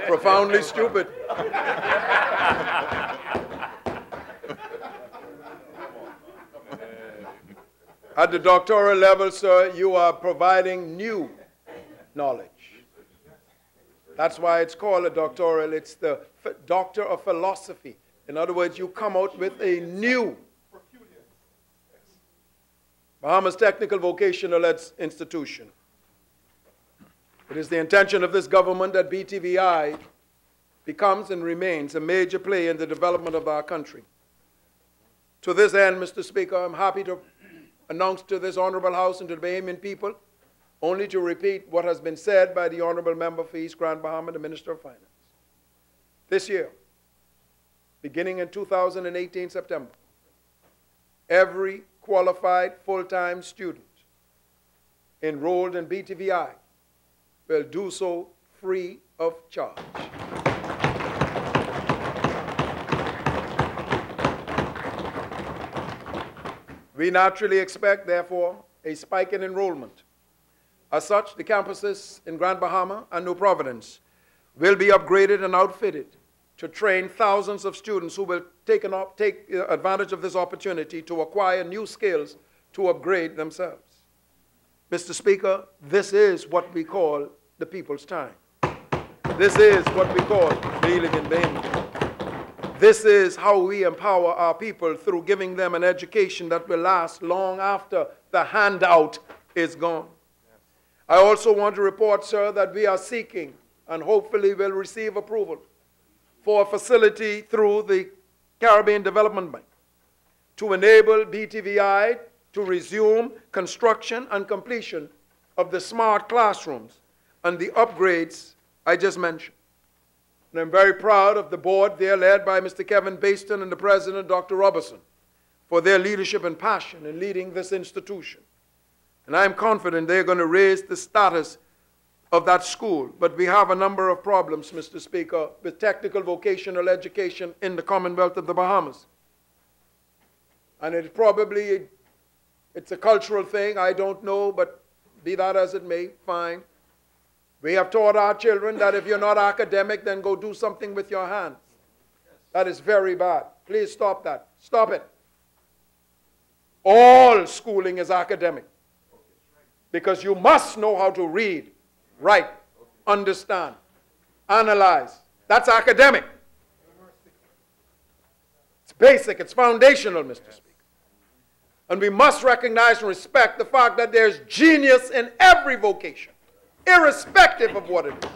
Profoundly stupid. At the doctoral level, sir, you are providing new knowledge. That's why it's called a doctoral. It's the doctor of philosophy. In other words, you come out with a new Bahamas Technical Vocational Institution. It is the intention of this government that BTVI becomes and remains a major player in the development of our country. To this end, Mr. Speaker, I'm happy to announce to this honorable House and to the Bahamian people, only to repeat what has been said by the honorable member for East Grand Bahama, the Minister of Finance. This year, beginning in 2018 September, every qualified full-time student enrolled in BTVI will do so free of charge. We naturally expect, therefore, a spike in enrollment. As such, the campuses in Grand Bahama and New Providence will be upgraded and outfitted to train thousands of students who will take advantage of this opportunity to acquire new skills to upgrade themselves. Mr. Speaker, this is what we call the people's time. This is what we call dealing in Bahamian. This is how we empower our people through giving them an education that will last long after the handout is gone. I also want to report, sir, that we are seeking and hopefully will receive approval for a facility through the Caribbean Development Bank to enable BTVI to resume construction and completion of the smart classrooms and the upgrades I just mentioned. And I'm very proud of the board there led by Mr. Kevin Baston and the president, Dr. Robertson, for their leadership and passion in leading this institution. And I'm confident they're going to raise the status of that school. But we have a number of problems, Mr. Speaker, with technical vocational education in the Commonwealth of the Bahamas. And it's a cultural thing, I don't know, but be that as it may, fine. We have taught our children that if you're not academic, then go do something with your hands. That is very bad. Please stop that. Stop it. All schooling is academic. Because you must know how to read, write, understand, analyze. That's academic. It's basic, it's foundational, Mr. Speaker. And we must recognize and respect the fact that there's genius in every vocation, irrespective of what it is.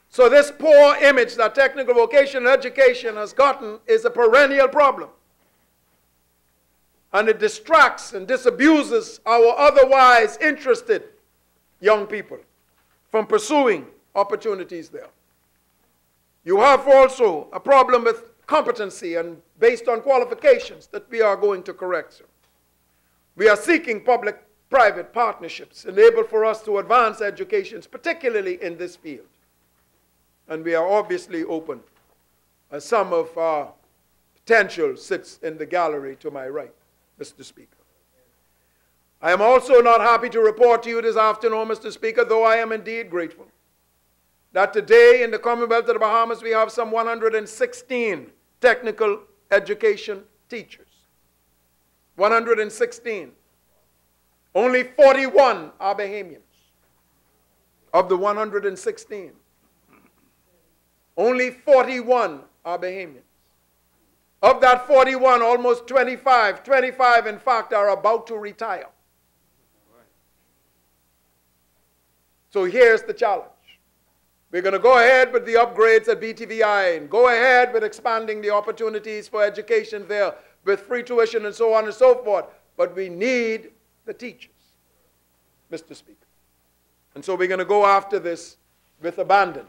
So this poor image that technical vocational education has gotten is a perennial problem. And it distracts and disabuses our otherwise interested young people from pursuing opportunities there. You have also a problem with competency and based on qualifications that we are going to correct, sir. We are seeking public-private partnerships enable for us to advance education, particularly in this field. And we are obviously open. Some of our potential sits in the gallery to my right, Mr. Speaker. I am also not happy to report to you this afternoon, Mr. Speaker, though I am indeed grateful, that today in the Commonwealth of the Bahamas we have some 116 technical education teachers. 116. Only 41 are Bahamians of the 116. Only 41 are Bahamians. Of that 41, almost 25 in fact are about to retire. So here's the challenge. We're going to go ahead with the upgrades at BTVI and go ahead with expanding the opportunities for education there with free tuition and so on and so forth. But we need the teachers, Mr. Speaker. And so we're going to go after this with abandon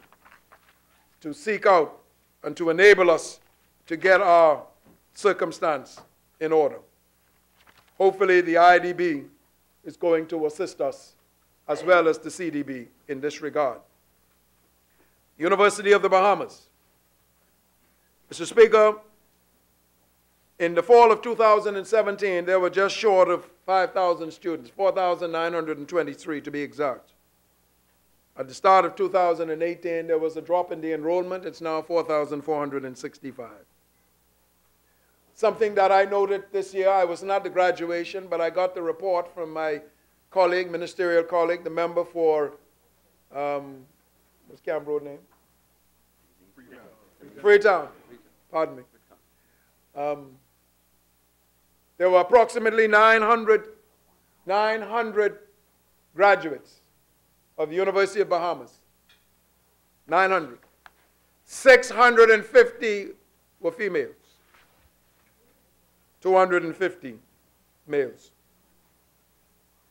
to seek out and to enable us to get our circumstance in order. Hopefully the IDB is going to assist us as well as the CDB in this regard. University of the Bahamas. Mr. Speaker, in the fall of 2017, there were just short of 5,000 students, 4,923 to be exact. At the start of 2018, there was a drop in the enrollment. It's now 4,465. Something that I noted this year, I was not at the graduation, but I got the report from my colleague, ministerial colleague, the member for, what's Camp Road name? Freetown. Pardon me. There were approximately 900 graduates of the University of Bahamas. 900. 650 were females. 250 males.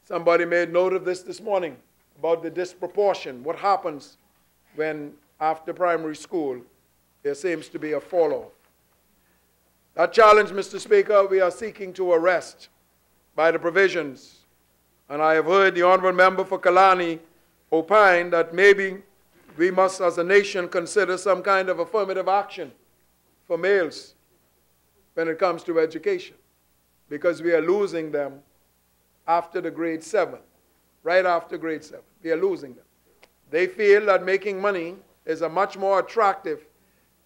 Somebody made note of this morning about the disproportion. What happens when after primary school there seems to be a fall-off. That challenge, Mr. Speaker, we are seeking to arrest by the provisions. And I have heard the Honourable Member for Kalani opine that maybe we must as a nation consider some kind of affirmative action for males when it comes to education, because we are losing them after the grade 7, right after grade 7. We are losing them. They feel that making money is a much more attractive,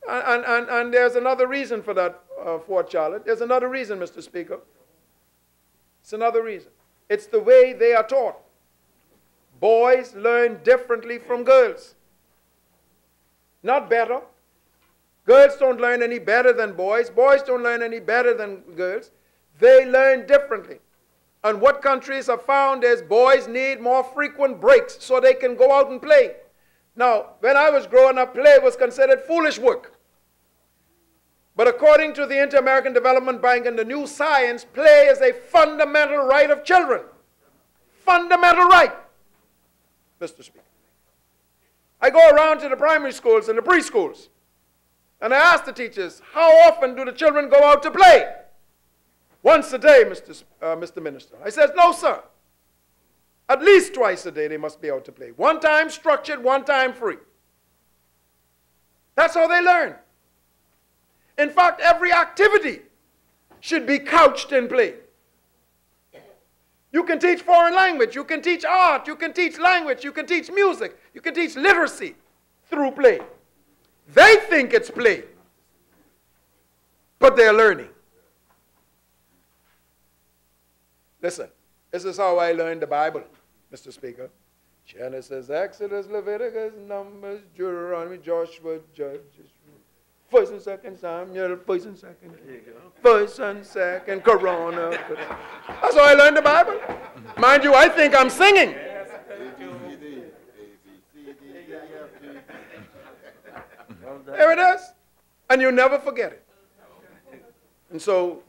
and there's another reason for that, Fort Charlotte. There's another reason, Mr. Speaker. It's another reason. It's the way they are taught. Boys learn differently from girls. Not better. Girls don't learn any better than boys. Boys don't learn any better than girls. They learn differently. And what countries have found is boys need more frequent breaks so they can go out and play. Now, when I was growing up, play was considered foolish work. But according to the Inter-American Development Bank and the new science, play is a fundamental right of children. Fundamental right, Mr. Speaker. I go around to the primary schools and the preschools, and I ask the teachers, how often do the children go out to play? Once a day, Mr. Minister. I says, no, sir. At least twice a day they must be out to play. One time structured, one time free. That's how they learn. In fact, every activity should be couched in play. You can teach foreign language, you can teach art, you can teach language, you can teach music, you can teach literacy through play. They think it's play, but they're learning. Listen, this is how I learned the Bible, Mr. Speaker. Genesis, Exodus, Leviticus, Numbers, Deuteronomy, Joshua, Judges, 1st and 2nd Samuel, 1st and 2nd, 1st and 2nd, Corona. That's how I learned the Bible. Mind you, I think I'm singing. There it is. And you never forget it. And so,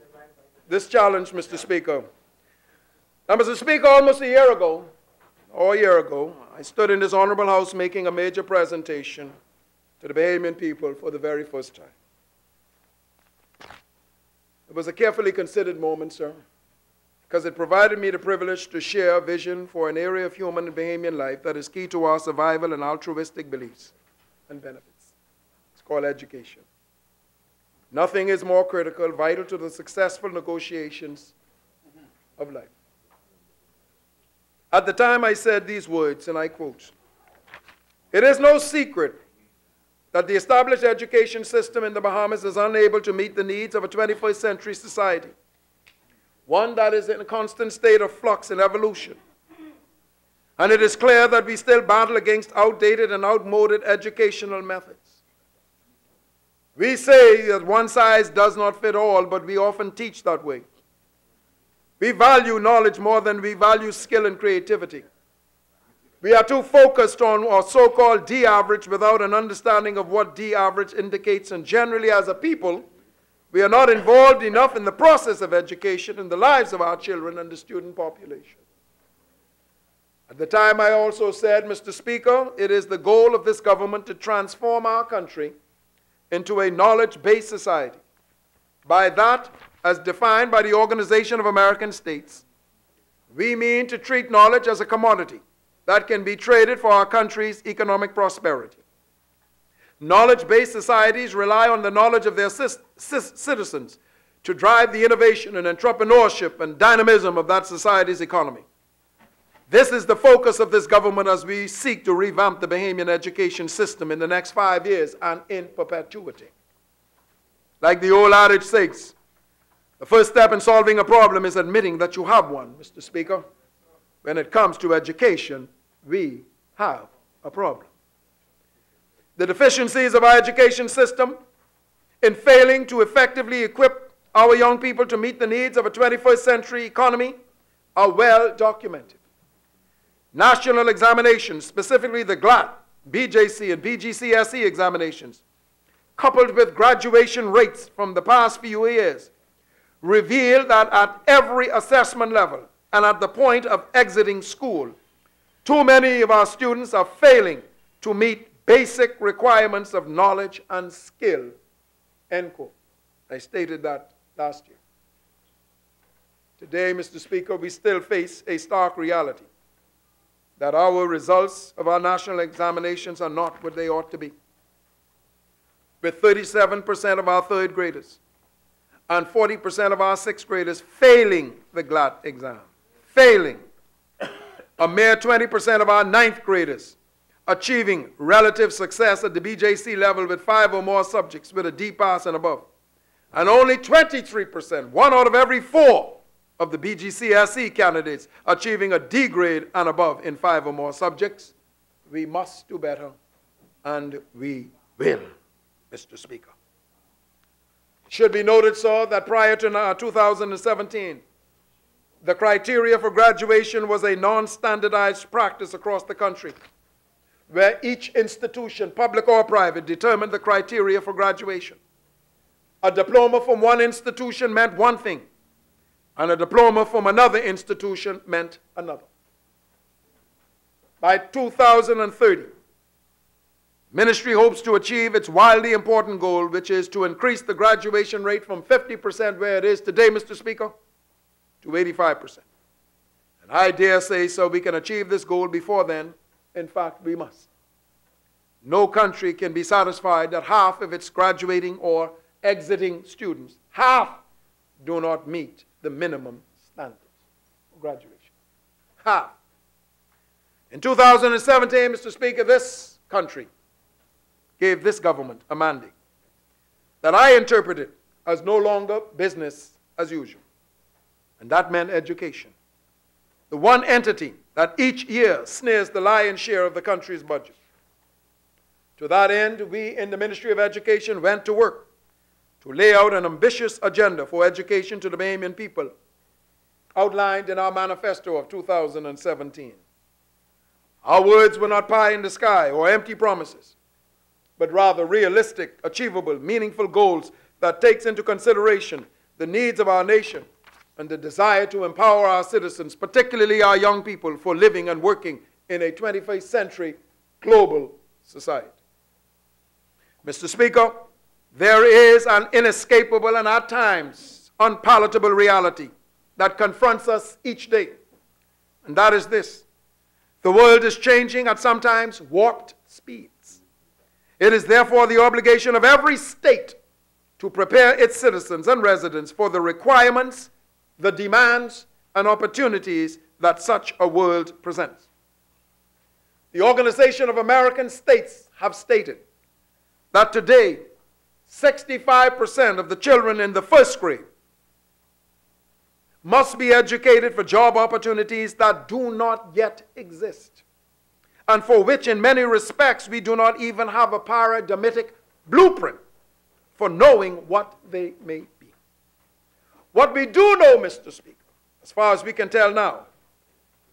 this challenge, Mr. Speaker. Now, Mr. Speaker, almost a year ago, I stood in this honorable house making a major presentation to the Bahamian people for the very first time. It was a carefully considered moment, sir, because it provided me the privilege to share a vision for an area of human and Bahamian life that is key to our survival and altruistic beliefs and benefits. It's called education. Nothing is more critical, vital to the successful negotiations of life. At the time I said these words, and I quote, "It is no secret that the established education system in the Bahamas is unable to meet the needs of a 21st century society, one that is in a constant state of flux and evolution. And it is clear that we still battle against outdated and outmoded educational methods. We say that one size does not fit all, but we often teach that way. We value knowledge more than we value skill and creativity. We are too focused on our so-called D-average without an understanding of what D-average indicates, and generally as a people, we are not involved enough in the process of education in the lives of our children and the student population." At the time I also said, Mr. Speaker, it is the goal of this government to transform our country into a knowledge-based society. By that, as defined by the Organization of American States, we mean to treat knowledge as a commodity that can be traded for our country's economic prosperity. Knowledge-based societies rely on the knowledge of their citizens to drive the innovation and entrepreneurship and dynamism of that society's economy. This is the focus of this government as we seek to revamp the Bahamian education system in the next 5 years and in perpetuity. Like the old adage says, the first step in solving a problem is admitting that you have one, Mr. Speaker. When it comes to education, we have a problem. The deficiencies of our education system in failing to effectively equip our young people to meet the needs of a 21st century economy are well documented. National examinations, specifically the GLAT, BJC, and BGCSE examinations, coupled with graduation rates from the past few years, reveal that at every assessment level and at the point of exiting school, too many of our students are failing to meet basic requirements of knowledge and skill, end quote. I stated that last year. Today, Mr. Speaker, we still face a stark reality that our results of our national examinations are not what they ought to be. With 37% of our third graders and 40% of our sixth graders failing the GLAT exam, failing. A mere 20% of our ninth graders achieving relative success at the BJC level with 5 or more subjects with a D pass and above. And only 23%, 1 out of every 4 of the BGCSE candidates achieving a D grade and above in 5 or more subjects. We must do better, and we will, Mr. Speaker. It should be noted, sir, that prior to 2017, the criteria for graduation was a non-standardized practice across the country, where each institution, public or private, determined the criteria for graduation. A diploma from one institution meant one thing, and a diploma from another institution meant another. By 2030, Ministry hopes to achieve its wildly important goal, which is to increase the graduation rate from 50% where it is today, Mr. Speaker, to 85%. And I dare say, so we can achieve this goal before then. In fact, we must. No country can be satisfied that half of its graduating or exiting students, half do not meet the minimum standards for graduation. Half. In 2017, Mr. Speaker, this country gave this government a mandate that I interpreted as no longer business as usual. And that meant education. The one entity that each year snares the lion's share of the country's budget. To that end, we in the Ministry of Education went to work to lay out an ambitious agenda for education to the Bahamian people, outlined in our manifesto of 2017. Our words were not pie in the sky or empty promises, but rather realistic, achievable, meaningful goals that takes into consideration the needs of our nation and the desire to empower our citizens, particularly our young people, for living and working in a 21st century global society. Mr. Speaker, there is an inescapable and at times unpalatable reality that confronts us each day, and that is this. The world is changing at sometimes warped speeds. It is therefore the obligation of every state to prepare its citizens and residents for the requirements, the demands, and opportunities that such a world presents. The Organization of American States have stated that today, 65% of the children in the first grade must be educated for job opportunities that do not yet exist, and for which in many respects we do not even have a paradigmatic blueprint for knowing what they may be. What we do know, Mr. Speaker, as far as we can tell now,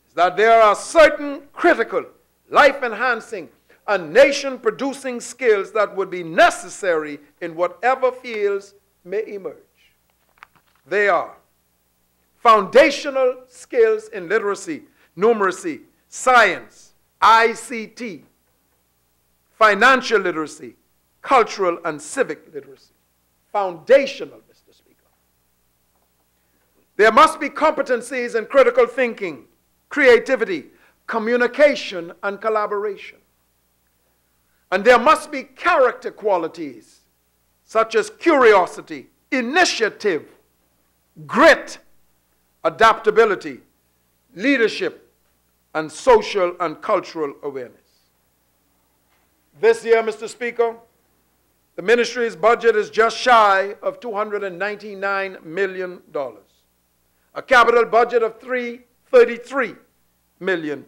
is that there are certain critical, life-enhancing, and nation-producing skills that would be necessary in whatever fields may emerge. They are foundational skills in literacy, numeracy, science, ICT, financial literacy, cultural and civic literacy. Foundational, Mr. Speaker. There must be competencies in critical thinking, creativity, communication, and collaboration. And there must be character qualities such as curiosity, initiative, grit, adaptability, leadership, and social and cultural awareness. This year, Mr. Speaker, the ministry's budget is just shy of $299 million, a capital budget of $333 million.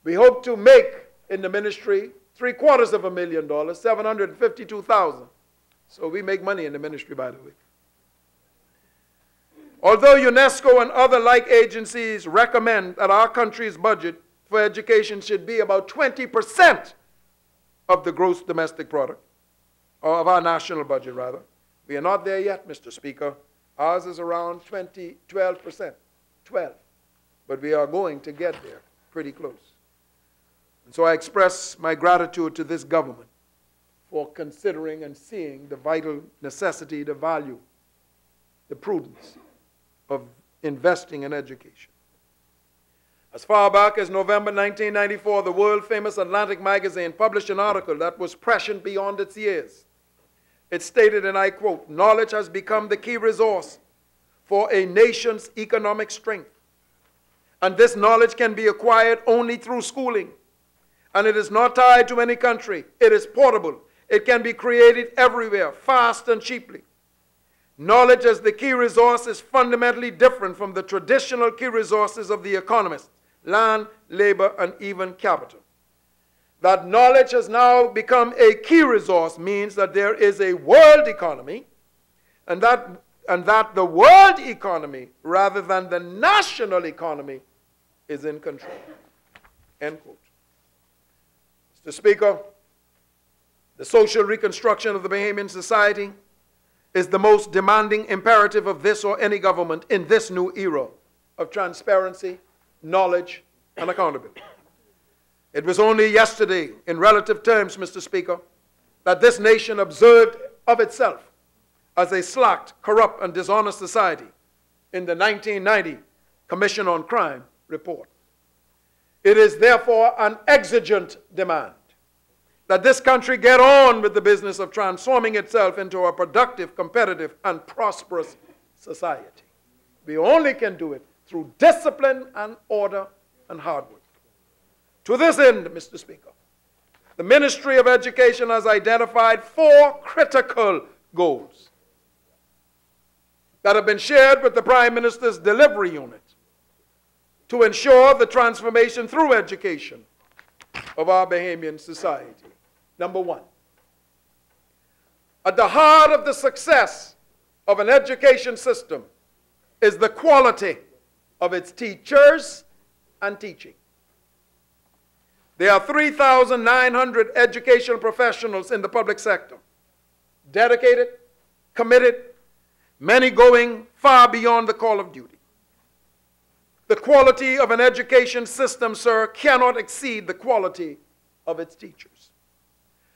We hope to make in the ministry $750,000, $752,000. So we make money in the ministry, by the way. Although UNESCO and other like agencies recommend that our country's budget for education should be about 20% of the gross domestic product, or of our national budget rather, we are not there yet, Mr. Speaker. Ours is around 12%, but we are going to get there pretty close. And so I express my gratitude to this government for considering and seeing the vital necessity, the value, the prudence of investing in education. As far back as November 1994, the world-famous Atlantic magazine published an article that was prescient beyond its years. It stated, and I quote, "Knowledge has become the key resource for a nation's economic strength. And this knowledge can be acquired only through schooling. And it is not tied to any country. It is portable. It can be created everywhere, fast and cheaply. Knowledge as the key resource is fundamentally different from the traditional key resources of the economist, land, labor, and even capital. That knowledge has now become a key resource means that there is a world economy, and that the world economy, rather than the national economy, is in control." End quote. Mr. Speaker, the social reconstruction of the Bahamian society is the most demanding imperative of this or any government in this new era of transparency, knowledge, and accountability. It was only yesterday, in relative terms, Mr. Speaker, that this nation observed of itself as a slacked, corrupt, and dishonest society in the 1990 Commission on Crime report. It is therefore an exigent demand that this country get on with the business of transforming itself into a productive, competitive, and prosperous society. We only can do it through discipline and order and hard work. To this end, Mr. Speaker, the Ministry of Education has identified 4 critical goals that have been shared with the Prime Minister's delivery unit to ensure the transformation through education of our Bahamian society. Number 1, at the heart of the success of an education system is the quality of its teachers and teaching. There are 3,900 educational professionals in the public sector, dedicated, committed, many going far beyond the call of duty. The quality of an education system, sir, cannot exceed the quality of its teachers.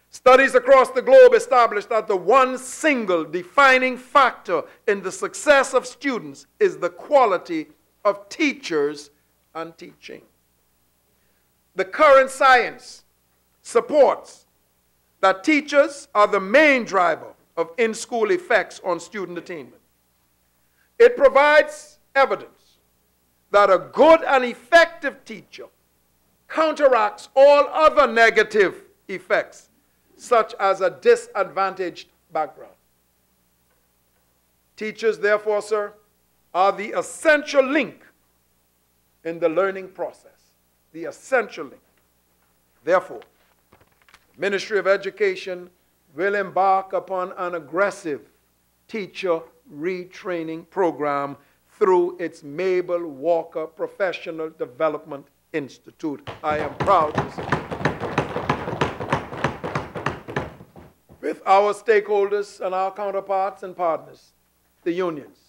Studies across the globe establish that the one single defining factor in the success of students is the quality of teachers and teaching. The current science supports that teachers are the main driver of in-school effects on student attainment. It provides evidence that a good and effective teacher counteracts all other negative effects, such as a disadvantaged background. Teachers, therefore, sir, are the essential link in the learning process. The essential link. Therefore, the Ministry of Education will embark upon an aggressive teacher retraining program through its Mabel Walker Professional Development Institute. I am proud to say. With our stakeholders and our counterparts and partners, the unions,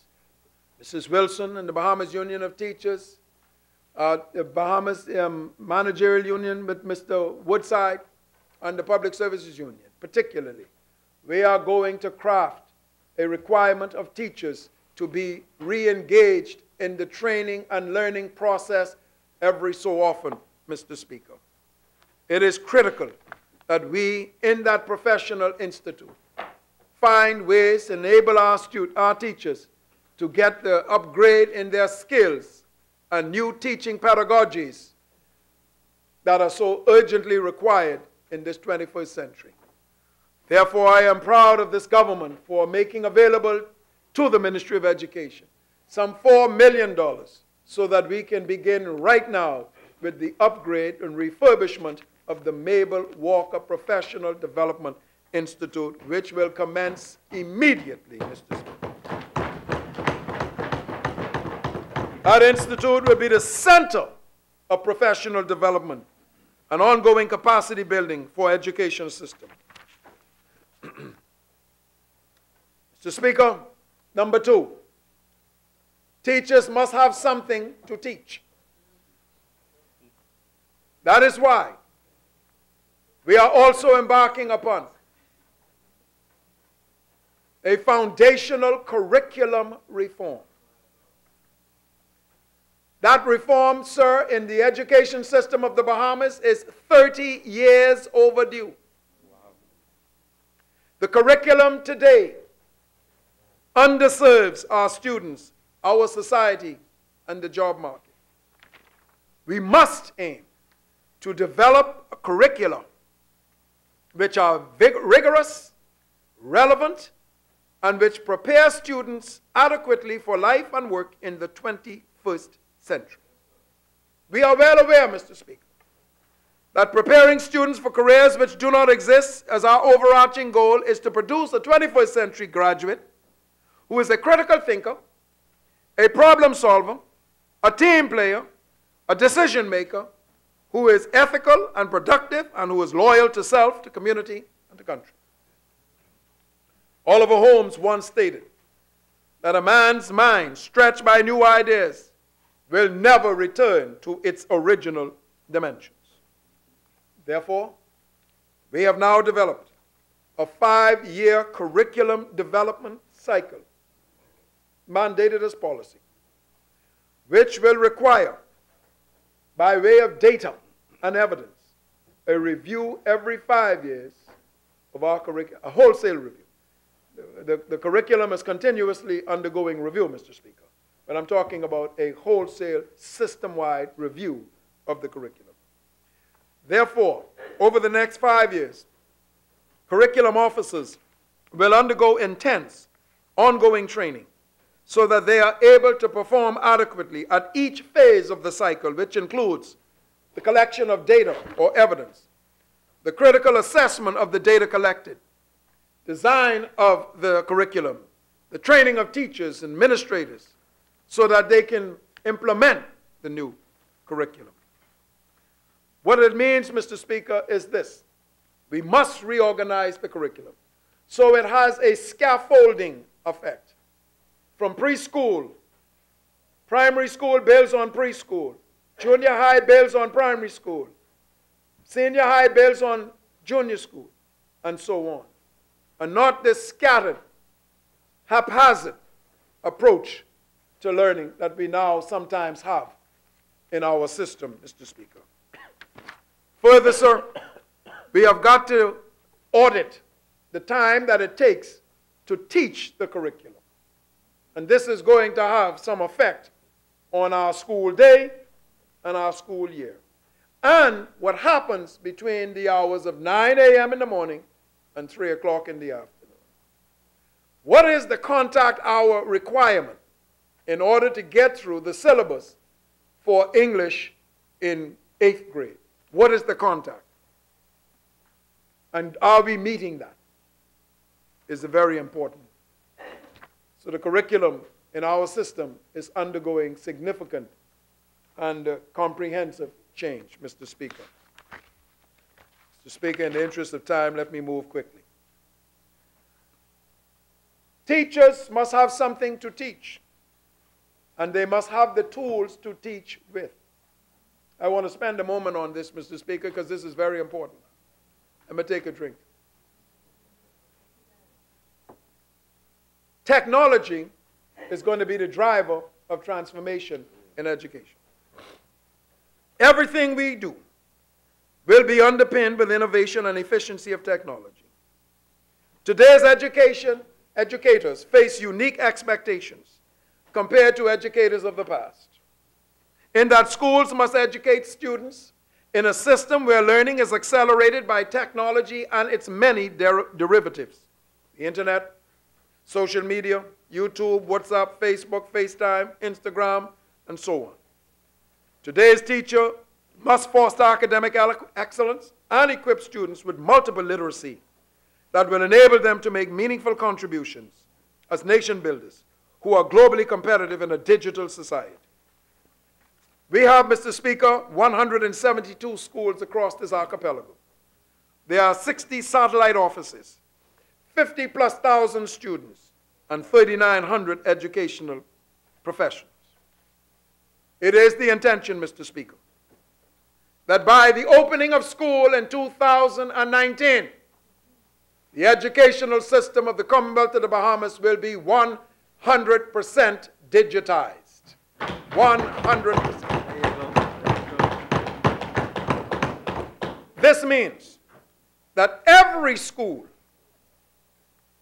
Mrs. Wilson and the Bahamas Union of Teachers, the Bahamas Managerial Union with Mr. Woodside, and the Public Services Union, particularly, we are going to craft a requirement of teachers to be re-engaged in the training and learning process every so often, Mr. Speaker. It is critical that we, in that professional institute, find ways to enable our teachers to get the upgrade in their skills and new teaching pedagogies that are so urgently required in this 21st century. Therefore, I am proud of this government for making available to the Ministry of Education some $4 million so that we can begin right now with the upgrade and refurbishment of the Mabel Walker Professional Development Institute, which will commence immediately, Mr. Speaker. That institute will be the center of professional development and ongoing capacity building for education system. Mr. Speaker, number 2, teachers must have something to teach. That is why we are also embarking upon a foundational curriculum reform. That reform, sir, in the education system of the Bahamas is 30 years overdue. Wow. The curriculum today underserves our students, our society, and the job market. We must aim to develop a curricula which are rigorous, relevant, and which prepare students adequately for life and work in the 21st century. We are well aware, Mr. Speaker, that preparing students for careers which do not exist as our overarching goal is to produce a 21st century graduate who is a critical thinker, a problem solver, a team player, a decision maker, who is ethical and productive and who is loyal to self, to community, and to country. Oliver Holmes once stated that a man's mind stretched by new ideas will never return to its original dimensions. Therefore, we have now developed a 5-year curriculum development cycle mandated as policy, which will require, by way of data and evidence, a review every 5 years of our curriculum, a wholesale review. The curriculum is continuously undergoing review, Mr. Speaker, but I'm talking about a wholesale, system-wide review of the curriculum. Therefore, over the next 5 years, curriculum officers will undergo intense, ongoing training so that they are able to perform adequately at each phase of the cycle, which includes the collection of data or evidence, the critical assessment of the data collected, design of the curriculum, the training of teachers and administrators so that they can implement the new curriculum. What it means, Mr. Speaker, is this. We must reorganize the curriculum so it has a scaffolding effect. From preschool, primary school builds on preschool, junior high builds on primary school, senior high builds on junior school, and so on. And not this scattered, haphazard approach to learning that we now sometimes have in our system, Mr. Speaker. Further, sir, we have got to audit the time that it takes to teach the curriculum. And this is going to have some effect on our school day and our school year. And what happens between the hours of 9 a.m. in the morning and 3 o'clock in the afternoon. What is the contact hour requirement in order to get through the syllabus for English in 8th grade? What is the contact? And are we meeting that? Is very important. So the curriculum in our system is undergoing significant and comprehensive change, Mr. Speaker. Mr. Speaker, in the interest of time, let me move quickly. Teachers must have something to teach, and they must have the tools to teach with. I want to spend a moment on this, Mr. Speaker, because this is very important. I'm going to take a drink. Technology is going to be the driver of transformation in education. Everything we do will be underpinned with innovation and efficiency of technology. Today's educators face unique expectations compared to educators of the past, in that schools must educate students in a system where learning is accelerated by technology and its many derivatives. The internet, social media, YouTube, WhatsApp, Facebook, FaceTime, Instagram, and so on. Today's teacher must foster academic excellence and equip students with multiple literacy that will enable them to make meaningful contributions as nation builders who are globally competitive in a digital society. We have, Mr. Speaker, 172 schools across this archipelago. There are 60 satellite offices, 50+ thousand students, and 3,900 educational professionals. It is the intention, Mr. Speaker, that by the opening of school in 2019, the educational system of the Commonwealth of the Bahamas will be 100% digitized. 100%. This means that every school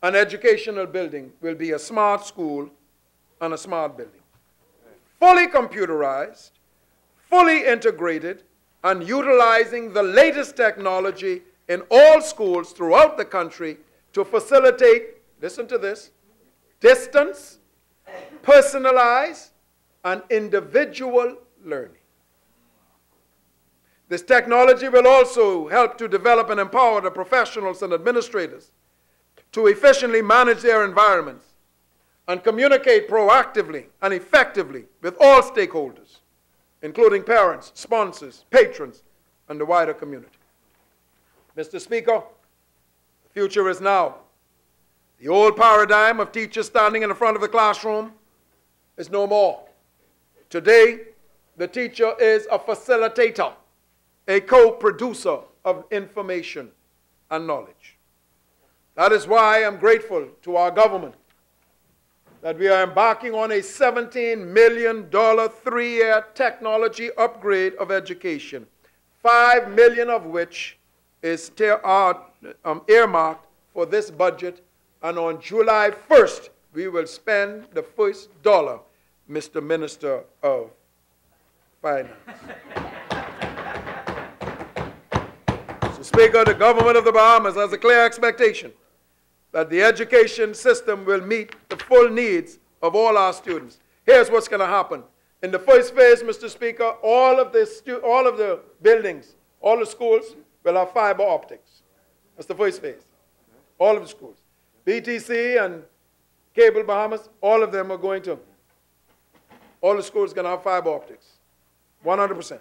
and educational building will be a smart school and a smart building. Fully computerized, fully integrated, and utilizing the latest technology in all schools throughout the country to facilitate, listen to this, distance, personalized, and individual learning. This technology will also help to develop and empower the professionals and administrators to efficiently manage their environments and communicate proactively and effectively with all stakeholders, including parents, sponsors, patrons, and the wider community. Mr. Speaker, the future is now. The old paradigm of teachers standing in the front of the classroom is no more. Today, the teacher is a facilitator, a co-producer of information and knowledge. That is why I'm grateful to our government that we are embarking on a $17 million 3-year technology upgrade of education, $5 million of which is earmarked for this budget, and on July 1st, we will spend the first dollar, Mr. Minister of Finance. Mr. Speaker, the government of the Bahamas has a clear expectation that the education system will meet the full needs of all our students. Here's what's going to happen. In the first phase, Mr. Speaker, all of the buildings, all the schools will have fiber optics. That's the first phase. All of the schools. BTC and Cable Bahamas, all of them are going to. All the schools are going to have fiber optics. 100%.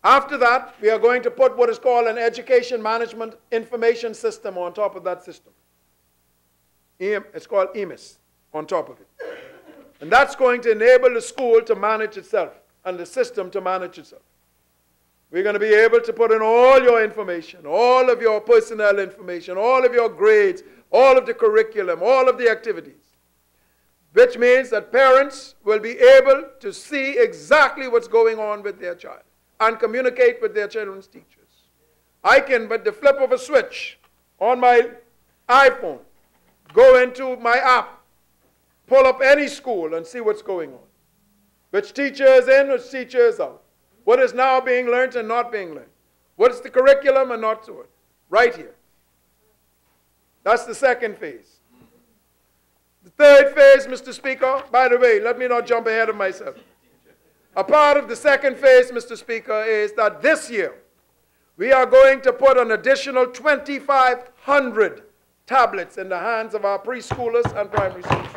After that, we are going to put what is called an education management information system on top of that system. It's called EMIS on top of it. And that's going to enable the school to manage itself and the system to manage itself. We're going to be able to put in all your information, all of your personnel information, all of your grades, all of the curriculum, all of the activities, which means that parents will be able to see exactly what's going on with their child and communicate with their children's teachers. I can, with the flip of a switch on my iPhone, go into my app, pull up any school and see what's going on. Which teacher is in, which teacher is out. What is now being learned and not being learned. What is the curriculum and not so on. Right here. That's the second phase. The third phase, Mr. Speaker, by the way, let me not jump ahead of myself. A part of the second phase, Mr. Speaker, is that this year we are going to put an additional 2,500 tablets in the hands of our preschoolers and primary schools.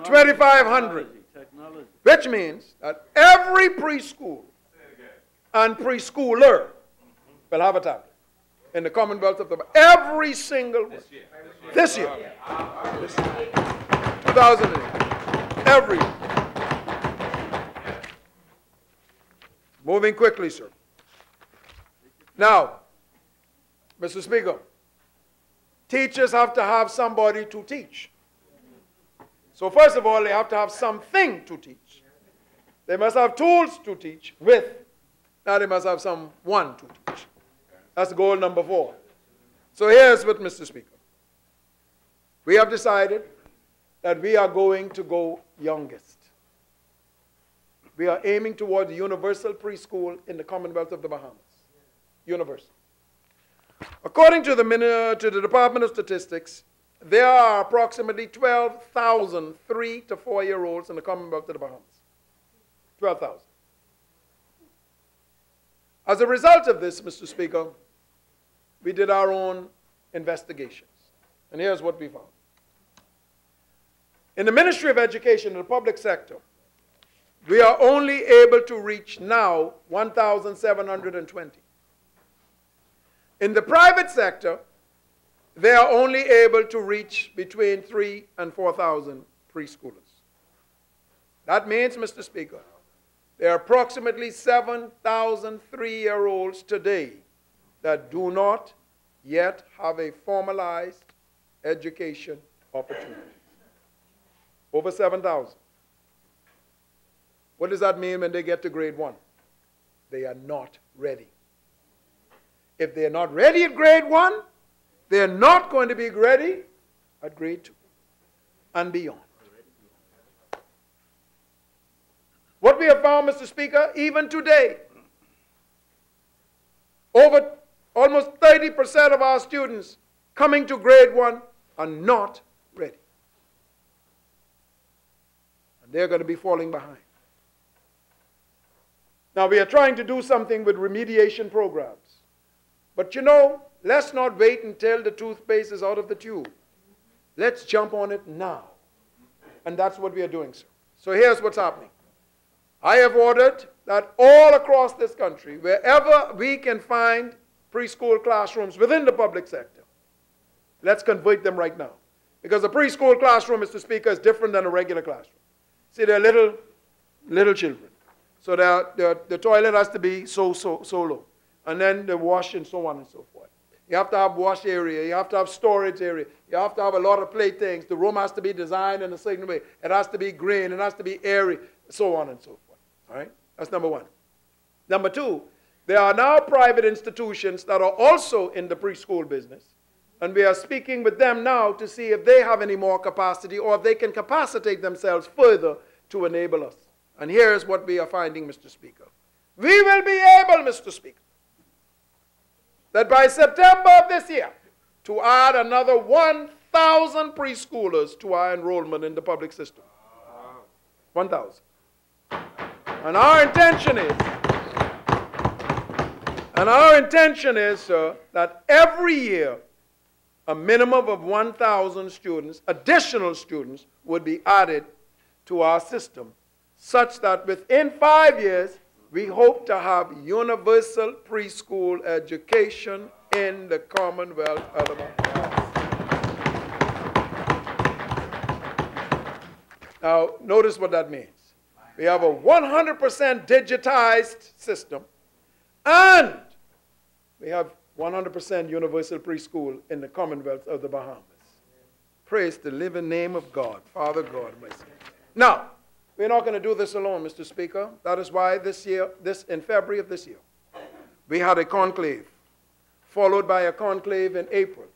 2,500. Which means that every preschool and preschooler will have a tablet in the Commonwealth of the Bahamas. Every single one. This year. 2008. Every year. Moving quickly, sir. Now, Mr. Speaker, teachers have to have somebody to teach. So first of all, they have to have something to teach. They must have tools to teach with. Now they must have someone to teach. That's goal number 4. So here's what, Mr. Speaker. We have decided that we are going to go youngest. We are aiming toward universal preschool in the Commonwealth of the Bahamas. Universal. According to the Department of Statistics, there are approximately 12,000 3- to 4-year-olds in the Commonwealth of the Bahamas. 12,000. As a result of this, Mr. Speaker, we did our own investigations. And here's what we found. In the Ministry of Education, in the public sector, we are only able to reach now 1,720. In the private sector, they are only able to reach between 3,000 and 4,000 preschoolers. That means, Mr. Speaker, there are approximately 7,000 3-year-olds today that do not yet have a formalized education opportunity. Over 7,000. What does that mean when they get to grade 1? They are not ready. If they are not ready at grade 1, they are not going to be ready at grade 2 and beyond. What we have found, Mr. Speaker, even today, over almost 30% of our students coming to grade 1 are not ready. And they're going to be falling behind. Now, we are trying to do something with remediation programs. But you know, let's not wait until the toothpaste is out of the tube. Let's jump on it now. And that's what we are doing, sir. So here's what's happening. I have ordered that all across this country, wherever we can find preschool classrooms within the public sector, let's convert them right now. Because a preschool classroom, Mr. Speaker, is different than a regular classroom. See, they're little children. So the toilet has to be so low. And then the wash and so on and so forth. You have to have wash area. You have to have storage area. You have to have a lot of playthings. The room has to be designed in a certain way. It has to be green. It has to be airy, so on and so forth. All right? That's number one. Number two, there are now private institutions that are also in the preschool business. And we are speaking with them now to see if they have any more capacity or if they can capacitate themselves further to enable us. And here's what we are finding, Mr. Speaker. We will be able, Mr. Speaker, that by September of this year, to add another 1,000 preschoolers to our enrollment in the public system. 1,000. And our intention is, sir, that every year, a minimum of 1,000 students, additional students, would be added to our system, such that within 5 years, we hope to have universal preschool education in the Commonwealth of the Bahamas. Now, notice what that means. We have a 100% digitized system, and we have 100% universal preschool in the Commonwealth of the Bahamas. Praise the living name of God, Father God. Now, we're not going to do this alone, Mr. Speaker. That is why in February of this year, we had a conclave, followed by a conclave in April.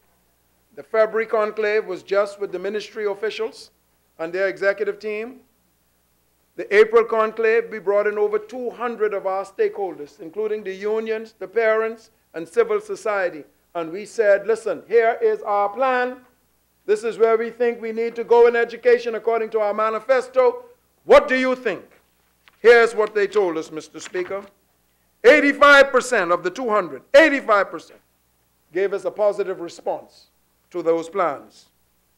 The February conclave was just with the ministry officials and their executive team. The April conclave, we brought in over 200 of our stakeholders, including the unions, the parents, and civil society. And we said, listen, here is our plan. This is where we think we need to go in education according to our manifesto. What do you think? Here's what they told us, Mr. Speaker. 85% of the 200, 85% gave us a positive response to those plans,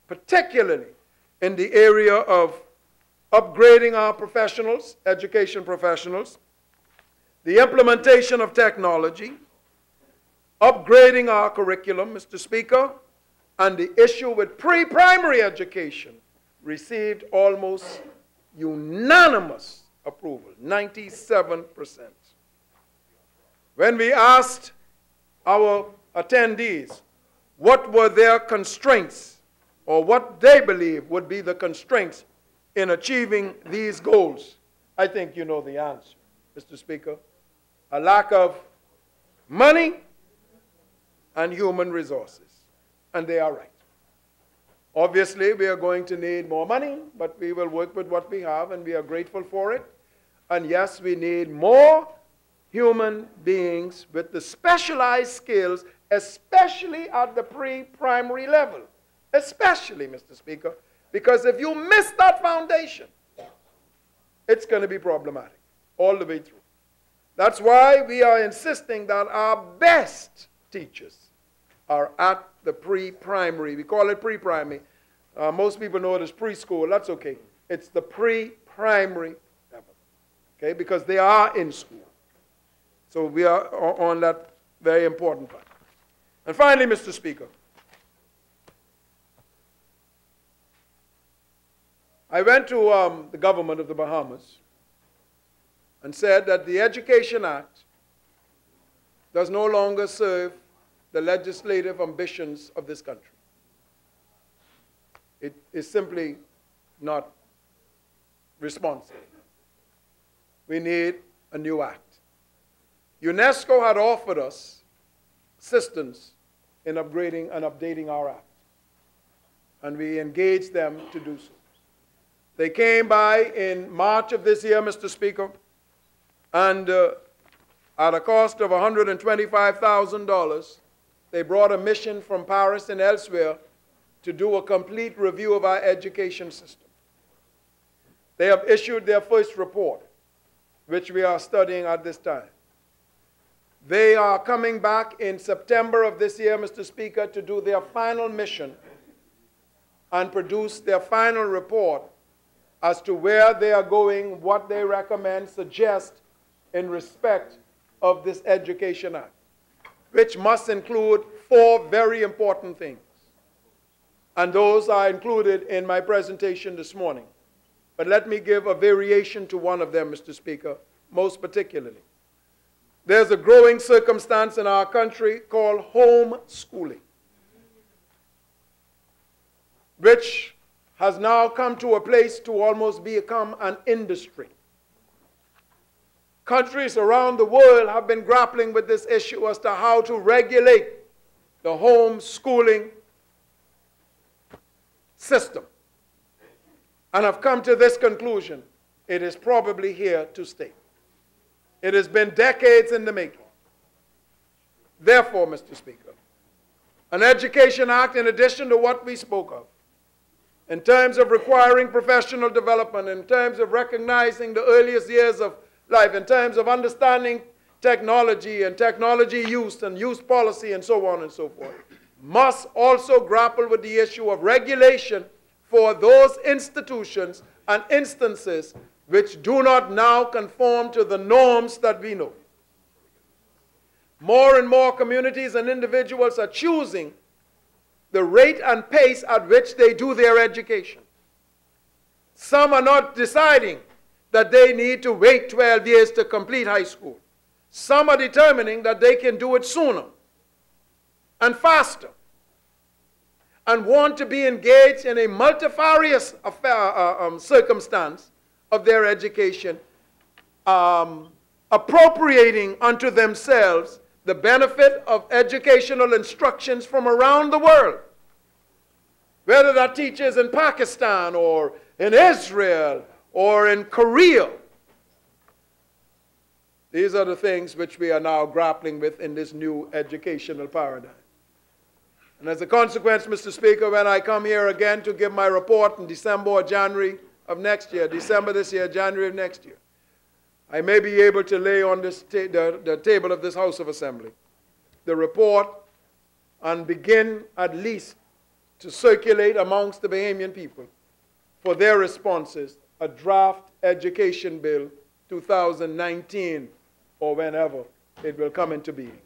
particularly in the area of upgrading our professionals, education professionals, the implementation of technology, upgrading our curriculum, Mr. Speaker, and the issue with pre-primary education received almost unanimous approval, 97%. When we asked our attendees what were their constraints or what they believe would be the constraints in achieving these goals, I think you know the answer, Mr. Speaker. A lack of money and human resources. And they are right. Obviously, we are going to need more money, but we will work with what we have, and we are grateful for it. And yes, we need more human beings with the specialized skills, especially at the pre-primary level. Especially, Mr. Speaker, because if you miss that foundation, it's going to be problematic all the way through. That's why we are insisting that our best teachers are at the pre-primary. We call it pre-primary. Most people know it as preschool. That's okay. It's the pre-primary level, okay, because they are in school. So we are on that very important part. And finally, Mr. Speaker, I went to the government of the Bahamas and said that the Education Act does no longer serve the legislative ambitions of this country. It is simply not responsive. We need a new act. UNESCO had offered us assistance in upgrading and updating our act, and we engaged them to do so. They came by in March of this year, Mr. Speaker, and at a cost of $125,000, they brought a mission from Paris and elsewhere to do a complete review of our education system. They have issued their first report, which we are studying at this time. They are coming back in September of this year, Mr. Speaker, to do their final mission and produce their final report as to where they are going, what they recommend, suggest in respect of this Education Act, which must include 4 very important things. And those are included in my presentation this morning. But let me give a variation to one of them, Mr. Speaker, most particularly. there's a growing circumstance in our country called homeschooling, which has now come to a place to almost become an industry. Countries around the world have been grappling with this issue as to how to regulate the homeschooling system, and have come to this conclusion: it is probably here to stay. It has been decades in the making. Therefore, Mr. Speaker, an Education Act, in addition to what we spoke of, in terms of requiring professional development, in terms of recognizing the earliest years of life, in terms of understanding technology and technology use and use policy and so on and so forth, must also grapple with the issue of regulation for those institutions and instances which do not now conform to the norms that we know. More and more communities and individuals are choosing the rate and pace at which they do their education. Some are not deciding that they need to wait 12 years to complete high school. Some are determining that they can do it sooner and faster, and want to be engaged in a multifarious circumstance of their education, appropriating unto themselves the benefit of educational instructions from around the world, whether that teaches in Pakistan or in Israel or in Korea. These are the things which we are now grappling with in this new educational paradigm. And as a consequence, Mr. Speaker, when I come here again to give my report in December or January of next year, December this year, January of next year, I may be able to lay on this the table of this House of Assembly the report and begin at least to circulate amongst the Bahamian people for their responses a draft education bill 2019 or whenever it will come into being.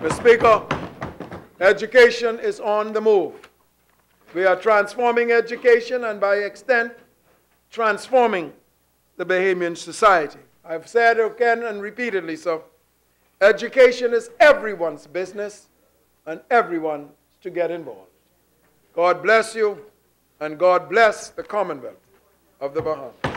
Mr. Speaker, education is on the move. We are transforming education and, by extent, transforming the Bahamian society. I've said it again and repeatedly so. Education is everyone's business, and everyone to get involved. God bless you, and God bless the Commonwealth of the Bahamas.